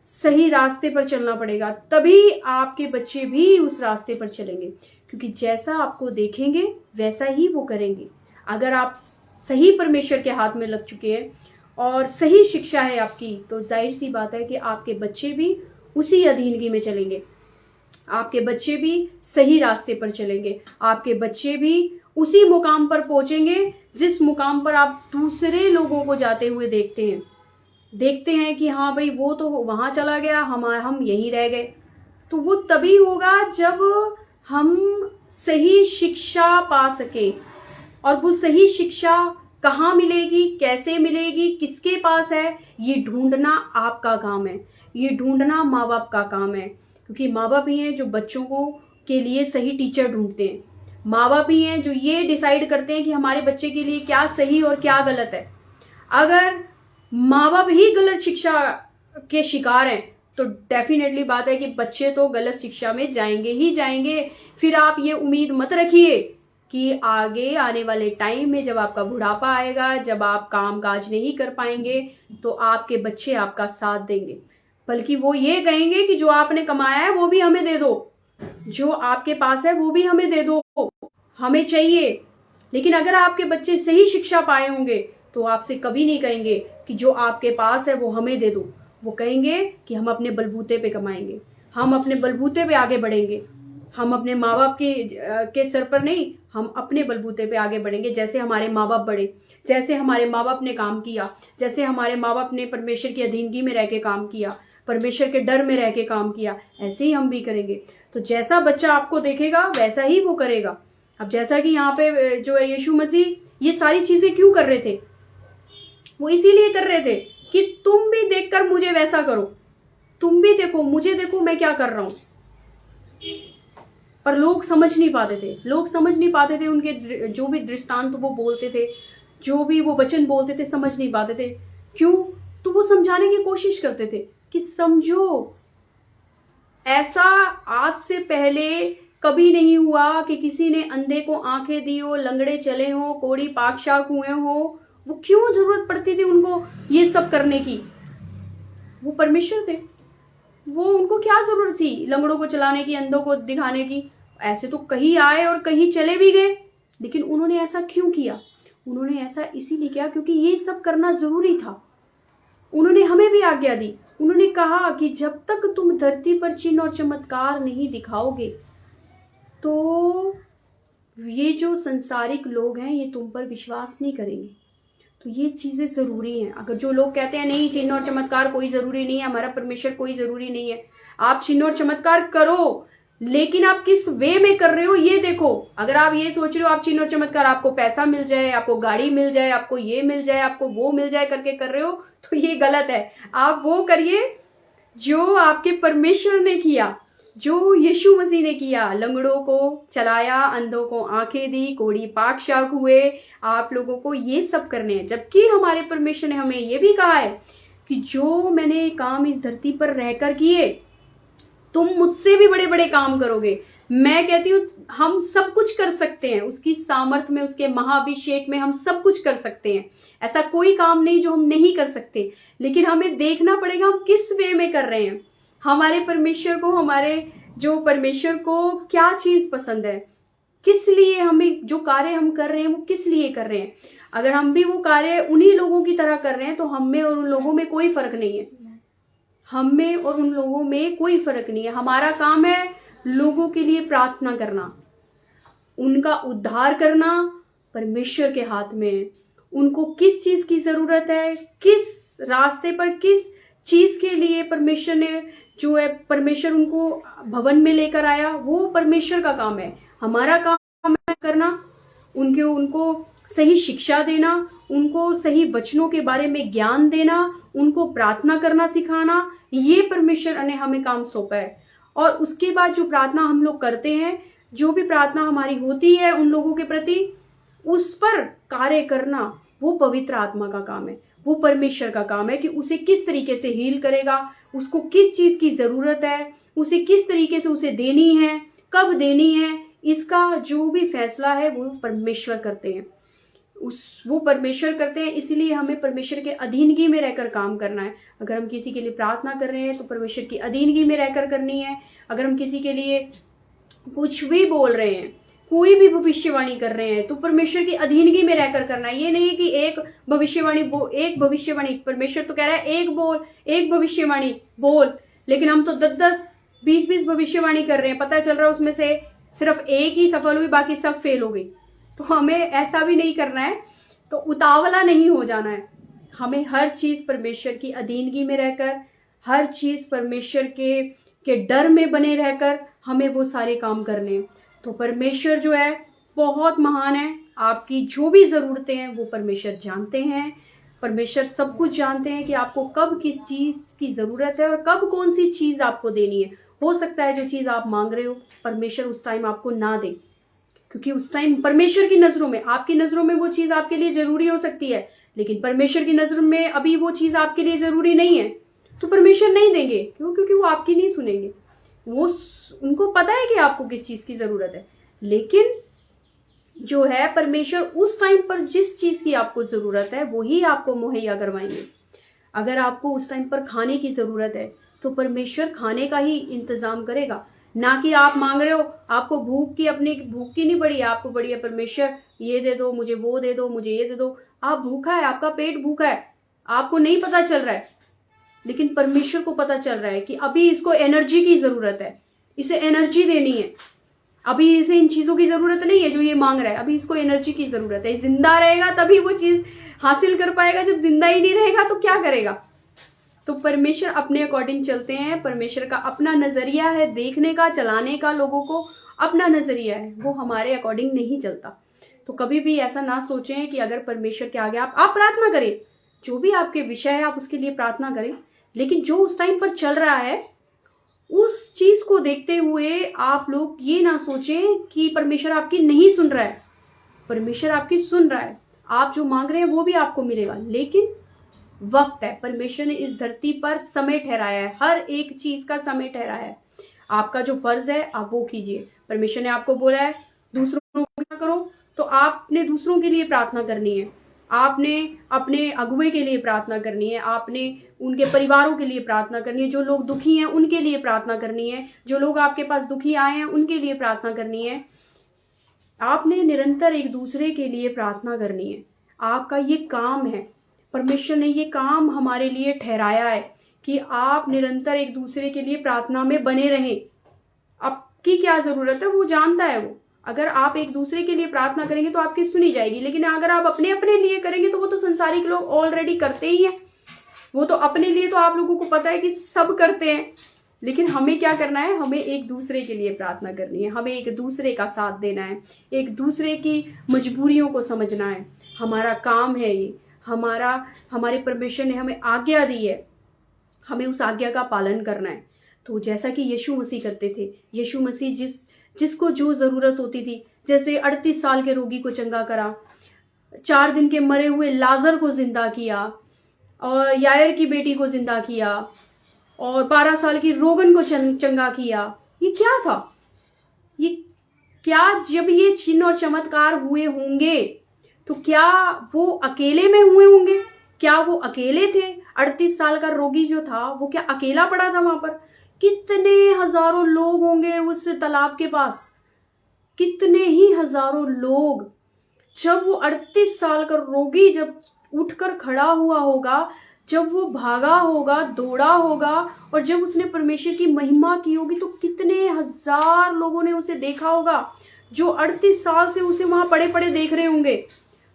सही रास्ते पर चलना पड़ेगा, तभी आपके बच्चे भी उस रास्ते पर चलेंगे। क्योंकि जैसा आपको देखेंगे वैसा ही वो करेंगे। अगर आप सही परमेश्वर के हाथ में लग चुके हैं और सही शिक्षा है आपकी, तो जाहिर सी बात है कि आपके बच्चे भी उसी अधीनगी में चलेंगे, आपके बच्चे भी सही रास्ते पर चलेंगे, आपके बच्चे भी उसी मुकाम पर पहुंचेंगे जिस मुकाम पर आप दूसरे लोगों को जाते हुए देखते हैं कि हाँ भाई वो तो वहां चला गया, हम यहीं रह गए। तो वो तभी होगा जब हम सही शिक्षा पा सके। और वो सही शिक्षा कहाँ मिलेगी, कैसे मिलेगी, किसके पास है, ये ढूंढना आपका काम है, ये ढूंढना माँ बाप का काम है। क्योंकि माँ बाप ही हैं जो बच्चों के लिए सही टीचर ढूंढते हैं। माँ बाप ही हैं जो ये डिसाइड करते हैं कि हमारे बच्चे के लिए क्या सही और क्या गलत है। अगर माँ बाप ही गलत शिक्षा के शिकार हैं तो डेफिनेटली बात है कि बच्चे तो गलत शिक्षा में जाएंगे ही जाएंगे। फिर आप ये उम्मीद मत रखिए कि आगे आने वाले टाइम में जब आपका बुढ़ापा आएगा, जब आप काम काज नहीं कर पाएंगे, तो आपके बच्चे आपका साथ देंगे। बल्कि वो ये कहेंगे कि जो आपने कमाया है वो भी हमें दे दो, जो आपके पास है वो भी हमें दे दो, हमें चाहिए। लेकिन अगर आपके बच्चे सही शिक्षा पाए होंगे तो आपसे कभी नहीं कहेंगे कि जो आपके पास है वो हमें दे दो। वो कहेंगे कि हम अपने बलबूते पे कमाएंगे, हम अपने बलबूते पे आगे बढ़ेंगे, हम अपने माँ बाप के सर पर नहीं, हम अपने बलबूते पे आगे बढ़ेंगे। जैसे हमारे माँ बाप बढ़े, जैसे हमारे माँ बाप ने काम किया, जैसे हमारे माँ बाप ने परमेश्वर की अधीनगी में रह के काम किया, परमेश्वर के डर में रह के काम किया, ऐसे ही हम भी करेंगे। तो जैसा बच्चा आपको देखेगा वैसा ही वो करेगा। अब जैसा कि यहाँ पे जो है यीशु मसीह ये सारी चीजें क्यों कर रहे थे? वो इसीलिए कर रहे थे कि तुम भी देखकर मुझे वैसा करो, तुम भी देखो, मुझे देखो मैं क्या कर रहा हूं। पर लोग समझ नहीं पाते थे, उनके जो भी दृष्टांत वो बोलते थे, जो भी वो वचन बोलते थे, समझ नहीं पाते थे। क्यों? तो वो समझाने की कोशिश करते थे कि समझो, ऐसा आज से पहले कभी नहीं हुआ कि किसी ने अंधे को आंखें दी हो, लंगड़े चले हो, कोढ़ी पाकशाक हुए हो। वो क्यों जरूरत पड़ती थी उनको ये सब करने की? वो परमेश्वर थे, वो उनको क्या जरूरत थी लंगड़ों को चलाने की, अंधों को दिखाने की? ऐसे तो कहीं आए और कहीं चले भी गए। लेकिन उन्होंने ऐसा क्यों किया? उन्होंने ऐसा इसीलिए किया क्योंकि ये सब करना जरूरी था। उन्होंने हमें भी आज्ञा दी। उन्होंने कहा कि जब तक तुम धरती पर चिन्ह और चमत्कार नहीं दिखाओगे, तो ये जो संसारिक लोग हैं ये तुम पर विश्वास नहीं करेंगे। तो ये चीज़ें ज़रूरी हैं। अगर जो लोग कहते हैं नहीं चिन्ह और चमत्कार कोई ज़रूरी नहीं है, हमारा परमेश्वर कोई ज़रूरी नहीं है, आप चिन्ह और चमत्कार करो, लेकिन आप किस वे में कर रहे हो ये देखो। अगर आप ये सोच रहे हो आप चिन्ह और चमत्कार आपको पैसा मिल जाए, आपको गाड़ी मिल जाए, आपको ये मिल जाए, आपको वो मिल जाए करके कर रहे हो, तो ये गलत है। आप वो करिए जो आपके परमेश्वर ने किया, जो यीशु मसीह ने किया। लंगड़ों को चलाया, अंधों को आंखें दी, कोढ़ी पाक शाक हुए। आप लोगों को ये सब करने हैं, जबकि हमारे परमेश्वर ने हमें ये भी कहा है कि जो मैंने काम इस धरती पर रहकर किए तुम मुझसे भी बड़े बड़े काम करोगे। मैं कहती हूँ हम सब कुछ कर सकते हैं, उसकी सामर्थ्य में, उसके महाअभिषेक में हम सब कुछ कर सकते हैं। ऐसा कोई काम नहीं जो हम नहीं कर सकते, लेकिन हमें देखना पड़ेगा हम किस वे में कर रहे हैं। हमारे परमेश्वर को, हमारे जो परमेश्वर को क्या चीज पसंद है, किस लिए हमें जो कार्य हम कर रहे हैं वो किस लिए कर रहे हैं। अगर हम भी वो कार्य उन्हीं लोगों की तरह कर रहे हैं तो हम में और उन लोगों में कोई फर्क नहीं है। हम में और उन लोगों में कोई फर्क नहीं है। हमारा काम है लोगों के लिए प्रार्थना करना, उनका उद्धार करना परमेश्वर के हाथ में है। उनको किस चीज की जरूरत है, किस रास्ते पर, किस चीज के लिए परमेश्वर ने जो है, परमेश्वर उनको भवन में लेकर आया, वो परमेश्वर का काम है। हमारा काम है करना, उनको सही शिक्षा देना, उनको सही वचनों के बारे में ज्ञान देना, उनको प्रार्थना करना सिखाना। ये परमेश्वर ने हमें काम सौंपा है। और उसके बाद जो प्रार्थना हम लोग करते हैं, जो भी प्रार्थना हमारी होती है उन लोगों के प्रति, उस पर कार्य करना वो पवित्र आत्मा का काम है, वो परमेश्वर का काम है कि उसे किस तरीके से हील करेगा, उसको किस चीज की जरूरत है, उसे किस तरीके से उसे देनी है, कब देनी है, इसका जो भी फैसला है वो परमेश्वर करते हैं। वो परमेश्वर करते हैं, इसलिए हमें परमेश्वर के अधीनगी में रहकर काम करना है। अगर हम किसी के लिए प्रार्थना कर रहे हैं तो परमेश्वर की अधीनगी में रहकर करनी है। अगर हम किसी के लिए कुछ भी बोल रहे हैं, कोई भी भविष्यवाणी कर रहे हैं, तो परमेश्वर की अधीनगी में रहकर करना है। ये नहीं कि एक भविष्यवाणी परमेश्वर तो कह रहा है एक भविष्यवाणी बोल, लेकिन हम तो 10-10 20-20 भविष्यवाणी कर रहे हैं। पता चल रहा है उसमें से सिर्फ एक ही सफल हुई, बाकी सब फेल हो गई। तो हमें ऐसा भी नहीं करना है, तो उतावला नहीं हो जाना है। हमें हर चीज परमेश्वर की अधीनगी में रहकर, हर चीज परमेश्वर के डर में बने रहकर हमें वो सारे काम करने हैं। तो परमेश्वर जो है बहुत महान है। आपकी जो भी जरूरतें हैं वो परमेश्वर जानते हैं। परमेश्वर सब कुछ जानते हैं कि आपको कब किस चीज की जरूरत है और कब कौन सी चीज आपको देनी है। हो सकता है जो चीज आप मांग रहे हो परमेश्वर उस टाइम आपको ना दे, क्योंकि उस टाइम परमेश्वर की नजरों में, आपकी नजरों में वो चीज आपके लिए जरूरी हो सकती है, लेकिन परमेश्वर की नजरों में अभी वो चीज आपके लिए जरूरी नहीं है, तो परमेश्वर नहीं देंगे। क्यों? क्योंकि वो आपकी नहीं सुनेंगे। वो उनको पता है कि आपको किस चीज की जरूरत है, लेकिन जो है परमेश्वर उस टाइम पर जिस चीज की आपको जरूरत है वही आपको मुहैया करवाएंगे। अगर आपको उस टाइम पर खाने की जरूरत है तो परमेश्वर खाने का ही इंतजाम करेगा, ना कि आप मांग रहे हो, आपको भूख की नहीं पड़ी, आपको पड़ी है परमेश्वर ये दे दो मुझे, वो दे दो मुझे, ये दे दो। आप भूखा है, आपका पेट भूखा है, आपको नहीं पता चल रहा है, लेकिन परमेश्वर को पता चल रहा है कि अभी इसको एनर्जी की जरूरत है, इसे एनर्जी देनी है। अभी इसे इन चीजों की जरूरत नहीं है जो ये मांग रहा है, अभी इसको एनर्जी की जरूरत है। जिंदा रहेगा तभी वो चीज हासिल कर पाएगा, जब जिंदा ही नहीं रहेगा तो क्या करेगा। तो परमेश्वर अपने अकॉर्डिंग चलते हैं। परमेश्वर का अपना नजरिया है देखने का, चलाने का, लोगों को अपना नजरिया है, वो हमारे अकॉर्डिंग नहीं चलता। तो कभी भी ऐसा ना सोचें कि अगर परमेश्वर के आगे आप प्रार्थना करें, जो भी आपके विषय है आप उसके लिए प्रार्थना करें, लेकिन जो उस टाइम पर चल रहा है उस चीज को देखते हुए आप लोग ये ना सोचें कि परमेश्वर आपकी नहीं सुन रहा है। परमेश्वर आपकी सुन रहा है, आप जो मांग रहे हैं वो भी आपको मिलेगा, लेकिन वक्त है। परमेश्वर ने इस धरती पर समय ठहराया है, हर एक चीज का समय ठहराया है। आपका जो फर्ज है आप वो कीजिए। परमेश्वर ने आपको बोला है दूसरों को करो, तो आपने दूसरों के लिए प्रार्थना करनी है, आपने अपने अगुवे के लिए प्रार्थना करनी है, आपने उनके परिवारों के लिए प्रार्थना करनी है, जो लोग दुखी हैं उनके लिए प्रार्थना करनी है, जो लोग आपके पास दुखी आए हैं उनके लिए प्रार्थना करनी है। आपने निरंतर एक दूसरे के लिए प्रार्थना करनी है, आपका ये काम है। परमेश्वर ने ये काम हमारे लिए ठहराया है कि आप निरंतर एक दूसरे के लिए प्रार्थना में बने रहें। अब आपकी क्या जरूरत है वो जानता है। वो अगर आप एक दूसरे के लिए प्रार्थना करेंगे तो आपकी सुनी जाएगी, लेकिन अगर आप अपने अपने लिए करेंगे तो वो तो संसारिक लोग ऑलरेडी करते ही हैं। वो तो अपने लिए तो आप लोगों को पता है कि सब करते हैं, लेकिन हमें क्या करना है, हमें एक दूसरे के लिए प्रार्थना करनी है, हमें एक दूसरे का साथ देना है, एक दूसरे की मजबूरियों को समझना है। हमारा काम है ये, हमारे परमेश्वर ने हमें आज्ञा दी है, हमें उस आज्ञा का पालन करना है। तो जैसा कि यीशु मसीह करते थे, यीशु मसीह जिसको जो जरूरत होती थी, जैसे 38 साल के रोगी को चंगा करा, 4 दिन के मरे हुए लाजर को जिंदा किया, और यायर की बेटी को जिंदा किया, और 12 साल की रोगन को चंगा किया। ये क्या था? ये क्या, जब ये चिन्ह और चमत्कार हुए होंगे तो क्या वो अकेले में हुए होंगे? क्या वो अकेले थे? 38 साल का रोगी जो था वो क्या अकेला पड़ा था वहां पर? कितने हजारों लोग होंगे उस तालाब के पास, कितने ही हजारों लोग। जब वो 38 साल का रोगी जब उठकर खड़ा हुआ होगा, जब वो भागा होगा, दौड़ा होगा, और जब उसने परमेश्वर की महिमा की होगी, तो कितने हजार लोगों ने उसे देखा होगा जो 38 साल से उसे वहां पड़े पड़े देख रहे होंगे।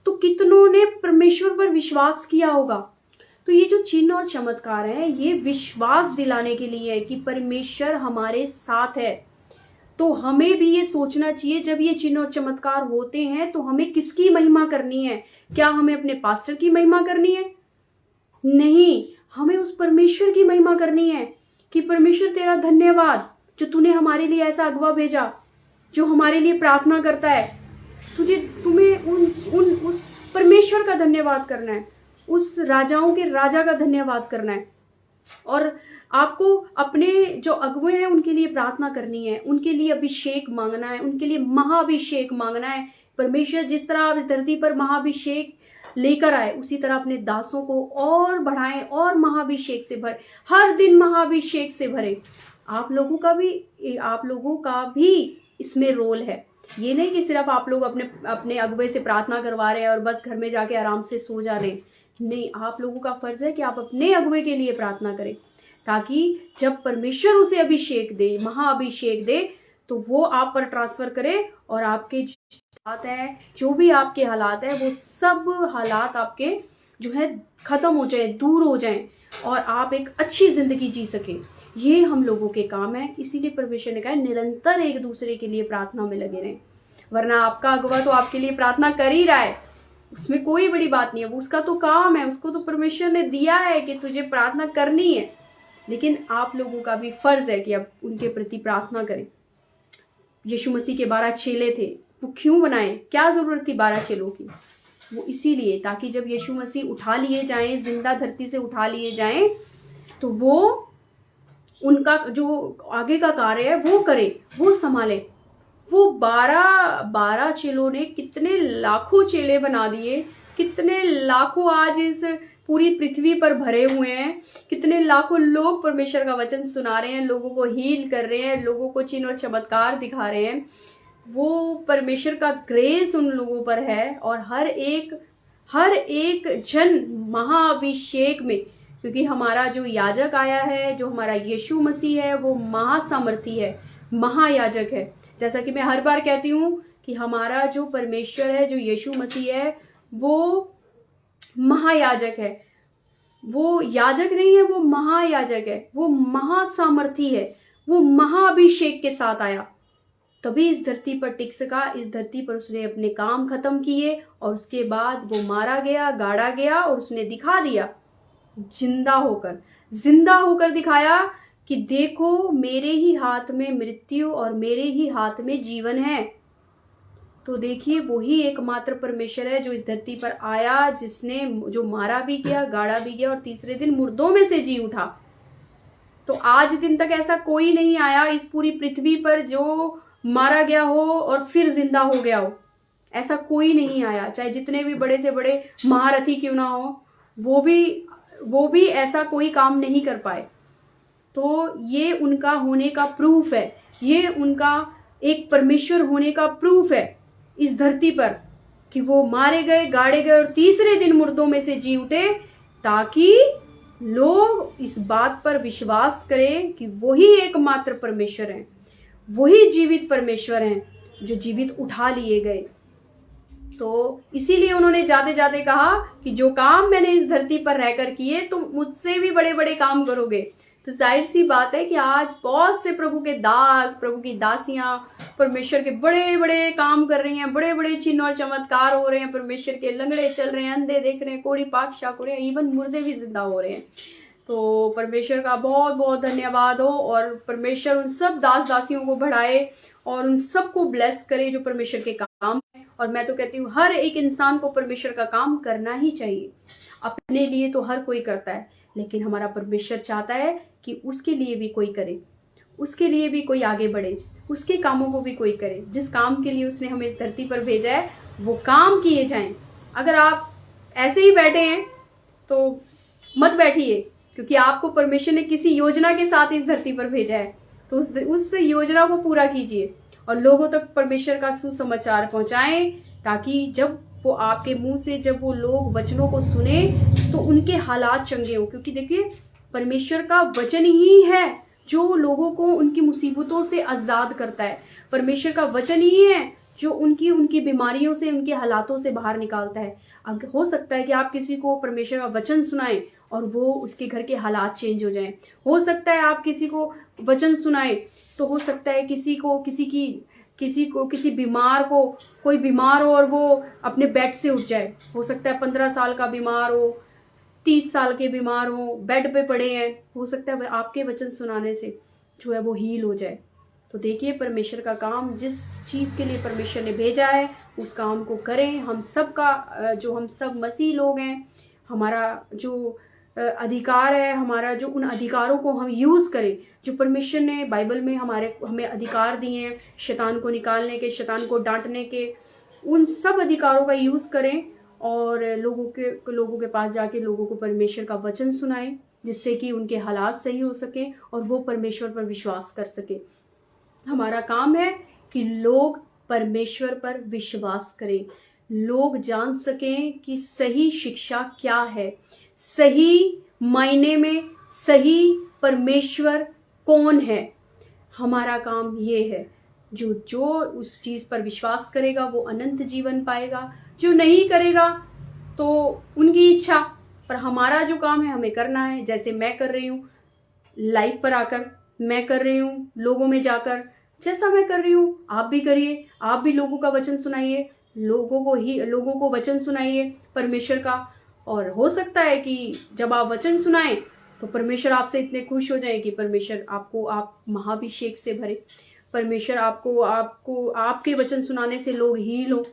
तो कितनों ने परमेश्वर पर विश्वास किया होगा। तो ये जो चिन्ह और चमत्कार है, ये विश्वास दिलाने के लिए है कि परमेश्वर हमारे साथ है। तो हमें भी ये सोचना चाहिए, जब ये चिन्ह और चमत्कार होते हैं तो हमें किसकी महिमा करनी है? क्या हमें अपने पास्टर की महिमा करनी है? नहीं, हमें उस परमेश्वर की महिमा करनी है कि परमेश्वर तेरा धन्यवाद जो तूने हमारे लिए ऐसा अगुवा भेजा, जो हमारे लिए प्रार्थना करता है। तुम्हें उस परमेश्वर का धन्यवाद करना है, उस राजाओं के राजा का धन्यवाद करना है, और आपको अपने जो अगुवे हैं उनके लिए प्रार्थना करनी है, उनके लिए अभिषेक मांगना है, उनके लिए महाअभिषेक मांगना है। परमेश्वर जिस तरह आप इस धरती पर महाअभिषेक लेकर आए, उसी तरह अपने दासों को और बढ़ाएं और महाअभिषेक से भरे, हर दिन महाअभिषेक से भरे। आप लोगों का भी इसमें रोल है। ये नहीं कि सिर्फ आप लोग अपने अगुवे से प्रार्थना करवा रहे हैं और बस घर में जाके आराम से सो जा रहे हैं। नहीं, आप लोगों का फर्ज है कि आप अपने अगुवे के लिए प्रार्थना करें, ताकि जब परमेश्वर उसे अभिषेक दे, महाअभिषेक दे, तो वो आप पर ट्रांसफर करे और आपके हालात है, जो भी आपके हालात है, वो सब हालात आपके जो है खत्म हो जाए, दूर हो जाएं, और आप एक अच्छी जिंदगी जी सके। ये हम लोगों के काम है। इसीलिए परमेश्वर ने कहा निरंतर एक दूसरे के लिए प्रार्थना में लगे रहें, वरना आपका अगुवा तो आपके लिए प्रार्थना कर ही रहा है, उसमें कोई बड़ी बात नहीं है, वो उसका तो काम है, उसको तो परमेश्वर ने दिया है कि तुझे प्रार्थना करनी है। लेकिन आप लोगों का भी फर्ज है कि आप उनके प्रति प्रार्थना करें। यीशु मसीह के 12 चेले थे, वो क्यों बनाए? क्या जरूरत थी 12 चेलों की? वो इसीलिए ताकि जब यीशु मसीह उठा लिए जाएं, जिंदा धरती से उठा लिए जाएं, तो वो उनका जो आगे का कार्य है वो करे, वो संभाले। वो 12 चेलों ने कितने लाखों चेले बना दिए, कितने लाखों आज इस पूरी पृथ्वी पर भरे हुए हैं, कितने लाखों लोग परमेश्वर का वचन सुना रहे हैं, लोगों को हील कर रहे हैं, लोगों को चिन्ह और चमत्कार दिखा रहे हैं। वो परमेश्वर का ग्रेस उन लोगों पर है, और हर एक जन महाअभिषेक में, क्योंकि हमारा जो याजक आया है, जो हमारा यीशु मसीह है, वो महासामर्थी है, महायाजक है। जैसा कि मैं हर बार कहती हूँ कि हमारा जो परमेश्वर है, जो यीशु मसीह है, वो महायाजक है। वो याजक नहीं है, वो महायाजक है, वो महासामर्थी है, वो महाअभिषेक के साथ आया, तभी इस धरती पर टिक सका। इस धरती पर उसने अपने काम खत्म किए, और उसके बाद वो मारा गया, गाड़ा गया, और उसने दिखा दिया जिंदा होकर दिखाया कि देखो मेरे ही हाथ में मृत्यु और मेरे ही हाथ में जीवन है। तो देखिए, वही एकमात्र परमेश्वर है जो इस धरती पर आया, जिसने जो मारा भी गया, गाड़ा भी गया, और तीसरे दिन मुर्दों में से जी उठा। तो आज दिन तक ऐसा कोई नहीं आया इस पूरी पृथ्वी पर जो मारा गया हो और फिर जिंदा हो गया हो। ऐसा कोई नहीं आया, चाहे जितने भी बड़े से बड़े महारथी क्यों ना हो, वो भी ऐसा कोई काम नहीं कर पाए। तो ये उनका होने का प्रूफ है, ये उनका एक परमेश्वर होने का प्रूफ है इस धरती पर, कि वो मारे गए, गाड़े गए, और तीसरे दिन मुर्दों में से जी उठे, ताकि लोग इस बात पर विश्वास करें कि वही एकमात्र परमेश्वर है, वही जीवित परमेश्वर हैं जो जीवित उठा लिए गए। तो इसीलिए उन्होंने जाते जाते कहा कि जो काम मैंने इस धरती पर रहकर किए तुम मुझसे भी बड़े बड़े काम करोगे। तो जाहिर सी बात है कि आज बहुत से प्रभु के दास, प्रभु की दासियां परमेश्वर के बड़े बड़े काम कर रही हैं, बड़े बड़े चिन्ह और चमत्कार हो रहे हैं, परमेश्वर के लंगड़े चल रहे हैं, अंधे देख रहे हैं, कोढ़ी पाक हो रहे हैं, इवन मुर्दे भी जिंदा हो रहे हैं। तो परमेश्वर का बहुत बहुत धन्यवाद हो, और परमेश्वर उन सब दास दासियों को बढ़ाए और उन सबको ब्लेस करे जो परमेश्वर के काम है। और मैं तो कहती हूँ हर एक इंसान को परमेश्वर का काम करना ही चाहिए। अपने लिए तो हर कोई करता है, लेकिन हमारा परमेश्वर चाहता है कि उसके लिए भी कोई करे, उसके लिए भी कोई आगे बढ़े, उसके कामों को भी कोई करे। जिस काम के लिए उसने हमें इस धरती पर भेजा है वो काम किए जाएं। अगर आप ऐसे ही बैठे हैं तो मत बैठिए, क्योंकि आपको परमेश्वर ने किसी योजना के साथ इस धरती पर भेजा है। तो उस योजना को पूरा कीजिए और लोगों तक परमेश्वर का सुसमाचार पहुंचाएं, ताकि जब वो आपके मुंह से जब वो लोग वचनों को सुने तो उनके हालात चंगे हो। क्योंकि देखिए परमेश्वर का वचन ही है जो लोगों को उनकी मुसीबतों से आजाद करता है। परमेश्वर का वचन ही है जो उनकी बीमारियों से, उनके हालातों से बाहर निकालता है। हो सकता है कि आप किसी को परमेश्वर का वचन सुनाएं और वो उसके घर के हालात चेंज हो जाएं। हो सकता है आप किसी को वचन सुनाएं तो हो सकता है किसी बीमार को, कोई बीमार हो और वो अपने बेड से उठ जाए। हो सकता है 15 साल का बीमार हो, 30 साल के बीमार हो, बेड पे पड़े हैं, हो सकता है आपके वचन सुनाने से जो है वो हील हो जाए। तो देखिए परमेश्वर का काम, जिस चीज़ के लिए परमेश्वर ने भेजा है उस काम को करें। हम सब मसीह लोग हैं, हमारा जो अधिकार है, हमारा जो उन अधिकारों को हम यूज़ करें जो परमेश्वर ने बाइबल में हमें अधिकार दिए हैं, शैतान को निकालने के, शैतान को डांटने के, उन सब अधिकारों का यूज़ करें और लोगों के पास जाके लोगों को परमेश्वर का वचन सुनाएं, जिससे कि उनके हालात सही हो सके और वो परमेश्वर पर विश्वास कर सके। हमारा काम है कि लोग परमेश्वर पर विश्वास करें, लोग जान सकें कि सही शिक्षा क्या है, सही मायने में सही परमेश्वर कौन है। हमारा काम ये है। जो उस चीज़ पर विश्वास करेगा वो अनंत जीवन पाएगा, जो नहीं करेगा तो उनकी इच्छा। पर हमारा जो काम है हमें करना है। जैसे मैं कर रही हूँ लाइव पर आकर, मैं कर रही हूँ लोगों में जाकर, जैसा मैं कर रही हूँ आप भी करिए। आप भी लोगों का वचन सुनाइए, लोगों को वचन सुनाइए परमेश्वर का। और हो सकता है कि जब आप वचन सुनाएं तो परमेश्वर आपसे इतने खुश हो जाए कि परमेश्वर आप महाभिषेक से भरे, परमेश्वर आपको आपके वचन सुनाने से लोग हील हो।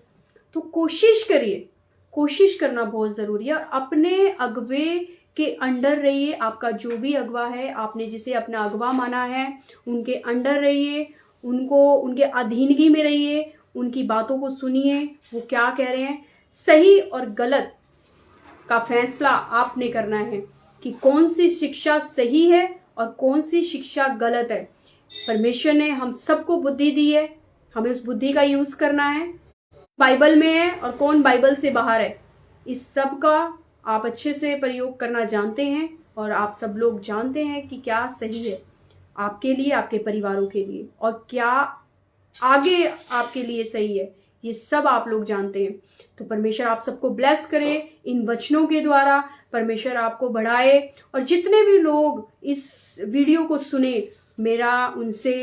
तो कोशिश करिए, कोशिश करना बहुत ज़रूरी है। अपने अगवे के अंडर रहिए। आपका जो भी अगवा है, आपने जिसे अपना अगवा माना है, उनके अंडर रहिए, उनके अधीनगी में रहिए, उनकी बातों को सुनिए, वो क्या कह रहे हैं। सही और गलत का फैसला आपने करना है कि कौन सी शिक्षा सही है और कौन सी शिक्षा गलत है। परमेश्वर ने हम सबको बुद्धि दी है, हमें उस बुद्धि का यूज करना है। बाइबल में है और कौन बाइबल से बाहर है, इस सब का आप अच्छे से प्रयोग करना जानते हैं। और आप सब लोग जानते हैं कि क्या सही है आपके लिए, आपके परिवारों के लिए, और क्या आगे आपके लिए सही है, ये सब आप लोग जानते हैं। तो परमेश्वर आप सबको ब्लेस करे इन वचनों के द्वारा, परमेश्वर आपको बढ़ाए। और जितने भी लोग इस वीडियो को सुने, मेरा उनसे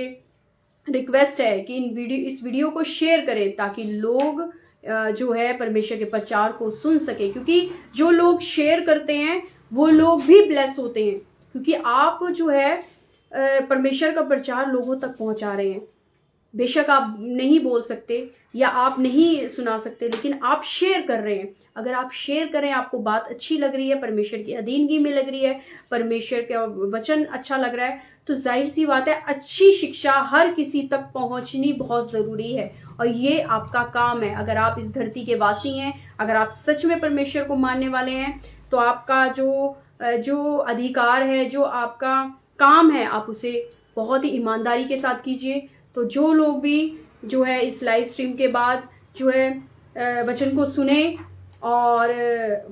रिक्वेस्ट है कि इस वीडियो को शेयर करें, ताकि लोग जो है परमेश्वर के प्रचार को सुन सके। क्योंकि जो लोग शेयर करते हैं वो लोग भी ब्लेस होते हैं, क्योंकि आप जो है परमेश्वर का प्रचार लोगों तक पहुंचा रहे हैं। बेशक आप नहीं बोल सकते या आप नहीं सुना सकते, लेकिन आप शेयर कर रहे हैं। अगर आप शेयर करें, आपको बात अच्छी लग रही है, परमेश्वर की अधीनगी में लग रही है, परमेश्वर का वचन अच्छा लग रहा है, तो जाहिर सी बात है अच्छी शिक्षा हर किसी तक पहुंचनी बहुत जरूरी है। और ये आपका काम है। अगर आप इस धरती के वासी हैं, अगर आप सच में परमेश्वर को मानने वाले हैं, तो आपका जो अधिकार है, जो आपका काम है, आप उसे बहुत ही ईमानदारी के साथ कीजिए। तो जो लोग भी जो है इस लाइव स्ट्रीम के बाद जो है वचन को सुने और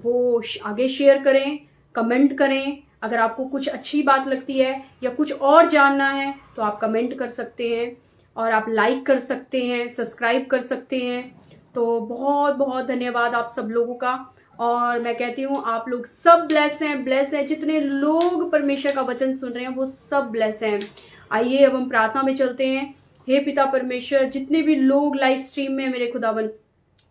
वो आगे शेयर करें, कमेंट करें। अगर आपको कुछ अच्छी बात लगती है या कुछ और जानना है तो आप कमेंट कर सकते हैं। और आप लाइक कर सकते हैं, सब्सक्राइब कर सकते हैं। तो बहुत बहुत धन्यवाद आप सब लोगों का। और मैं कहती हूँ आप लोग सब ब्लेस हैं। जितने लोग परमेश्वर का वचन सुन रहे हैं वो सब ब्लेस हैं। आइए अब हम प्रार्थना में चलते हैं। हे पिता परमेश्वर, जितने भी लोग लाइव स्ट्रीम में मेरे खुदावन,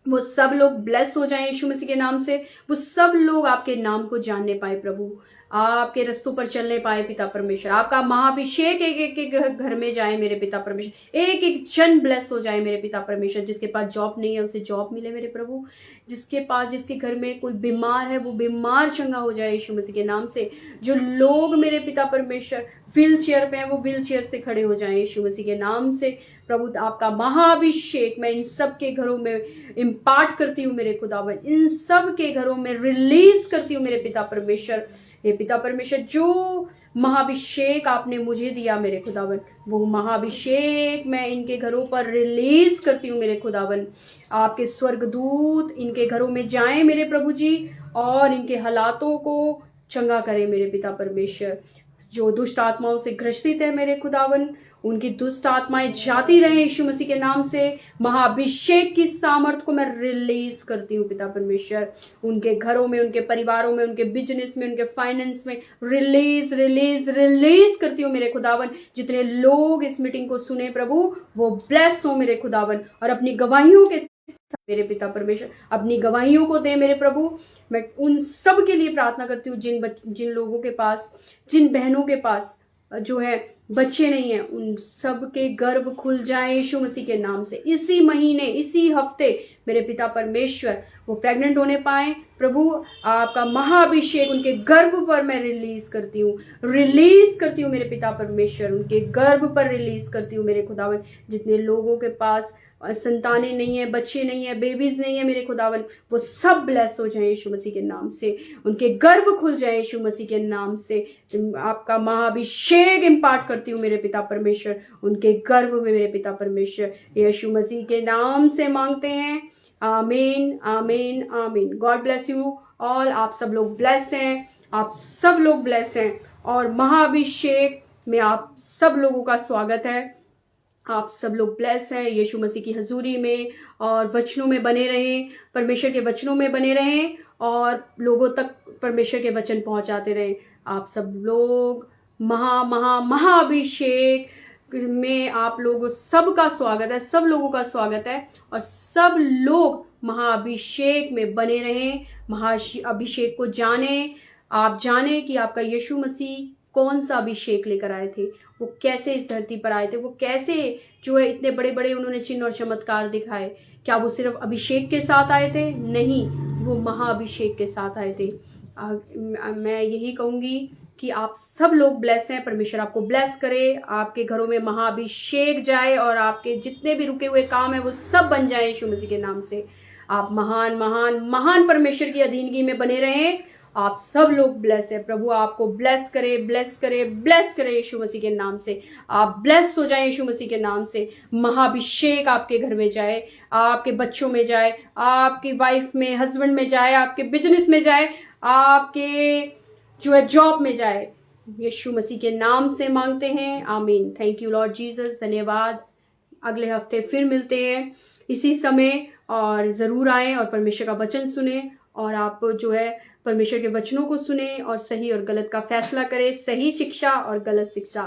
वो सब लोग ब्लेस हो जाएं यीशु मसीह के नाम से। वो सब लोग आपके नाम को जानने पाए प्रभु, आपके रस्तों पर चलने पाए पिता परमेश्वर। आपका महाअभिषेक एक एक के घर में जाए मेरे पिता परमेश्वर। एक एक जन ब्लेस हो जाए मेरे पिता परमेश्वर। जिसके पास जॉब नहीं है उसे जॉब मिले मेरे प्रभु। जिसके घर में कोई बीमार है वो बीमार चंगा हो जाए यीशु मसीह के नाम से। जो लोग मेरे पिता परमेश्वर व्हील चेयर पे हैं वो व्हील चेयर से खड़े हो जाएं यीशु मसीह के नाम से। प्रभु आपका महाअभिषेक मैं इन सब के घरों में इम्पार्ट करती हूँ मेरे खुदावन। इन सब के घरों में रिलीज करती हूँ मेरे पिता परमेश्वर। हे पिता परमेश्वर, जो महाअभिषेक आपने मुझे दिया मेरे खुदावन, वो महाअभिषेक मैं इनके घरों पर रिलीज करती हूँ मेरे खुदावन। आपके स्वर्गदूत इनके घरों में जाएं मेरे प्रभु जी, और इनके हालातों को चंगा करें मेरे पिता परमेश्वर। जो दुष्ट आत्माओं से ग्रसित है मेरे खुदावन, उनकी दुष्ट आत्माएं जाती रहे यीशु मसीह के नाम से। महाअभिषेक की सामर्थ को मैं रिलीज करती हूँ पिता परमेश्वर। उनके घरों में, उनके परिवारों में, उनके बिजनेस में, उनके फाइनेंस में रिलीज रिलीज रिलीज करती हूँ मेरे खुदावन। जितने लोग इस मीटिंग को सुने प्रभु वो ब्लेस हो मेरे खुदावन, और अपनी गवाहियों के मेरे पिता परमेश्वर अपनी गवाहियों को दे मेरे प्रभु। मैं उन सब के लिए प्रार्थना करती हूँ जिन लोगों के पास, जिन बहनों के पास जो है बच्चे नहीं है, उन सब के गर्भ खुल जाए यीशु मसीह के नाम से। इसी महीने, इसी हफ्ते मेरे पिता परमेश्वर वो प्रेग्नेंट होने पाए प्रभु। आपका महाअभिषेक उनके गर्भ पर मैं रिलीज करती हूँ मेरे पिता परमेश्वर। उनके गर्भ पर रिलीज करती हूँ मेरे खुदावन। जितने लोगों के पास संतानें नहीं है, बच्चे नहीं है, बेबीज नहीं है मेरे खुदावन, वो सब ब्लेस हो जाए यीशु मसीह के नाम से। उनके गर्भ खुल जाए यीशु मसीह के नाम से। आपका महाअभिषेक इम्पार्ट करती हूँ मेरे पिता परमेश्वर उनके गर्भ में मेरे पिता परमेश्वर। यीशु मसीह के नाम से मांगते हैं, आमीन आमीन आमीन। God bless you all. आप सब लोग ब्लेस हैं, आप सब लोग ब्लेस हैं, और महाअभिषेक में आप सब लोगों का स्वागत है। आप सब लोग ब्लेस हैं यीशु मसीह की हजूरी में, और वचनों में बने रहें, परमेश्वर के वचनों में बने रहें, और लोगों तक परमेश्वर के वचन पहुंचाते रहें। आप सब लोग महाअभिषेक में आप लोगों सबका स्वागत है, सब लोगों का स्वागत है, और सब लोग महाअभिषेक में बने रहें। महाअभिषेक को जाने, आप जाने कि आपका यीशु मसीह कौन सा अभिषेक लेकर आए थे, वो कैसे इस धरती पर आए थे, वो कैसे जो है इतने बड़े बड़े उन्होंने चिन्ह और चमत्कार दिखाए। क्या वो सिर्फ अभिषेक के साथ आए थे? नहीं, वो महाअभिषेक के साथ आए थे। मैं यही कहूंगी कि आप सब लोग ब्लेस हैं। परमेश्वर आपको ब्लेस करे, आपके घरों में महाअभिषेक जाए, और आपके जितने भी रुके हुए काम है वो सब बन जाए यीशु मसीह के नाम से। आप महान महान महान परमेश्वर की अधीनगी में बने रहें। आप सब लोग ब्लेस है। प्रभु आपको ब्लेस करे, ब्लेस करे, ब्लेस करे यीशु मसीह के नाम से। आप ब्लेस हो जाए यीशु मसीह के नाम से। महाअभिषेक आपके घर में जाए, आपके बच्चों में जाए, आपकी वाइफ में, हस्बैंड में जाए, आपके बिजनेस में जाए, आपके जो है जॉब में जाए। यीशु मसीह के नाम से मांगते हैं, आमीन। थैंक यू लॉर्ड जीसस, धन्यवाद। अगले हफ्ते फिर मिलते हैं इसी समय, और जरूर आए और परमेश्वर का वचन सुने, और आप जो है परमेश्वर के वचनों को सुने, और सही और गलत का फैसला करें। सही शिक्षा और गलत शिक्षा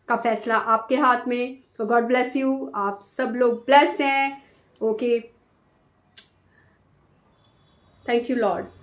का फैसला आपके हाथ में। तो गॉड ब्लेस यू। आप सब लोग ब्लेस हैं। Okay, thank you Lord.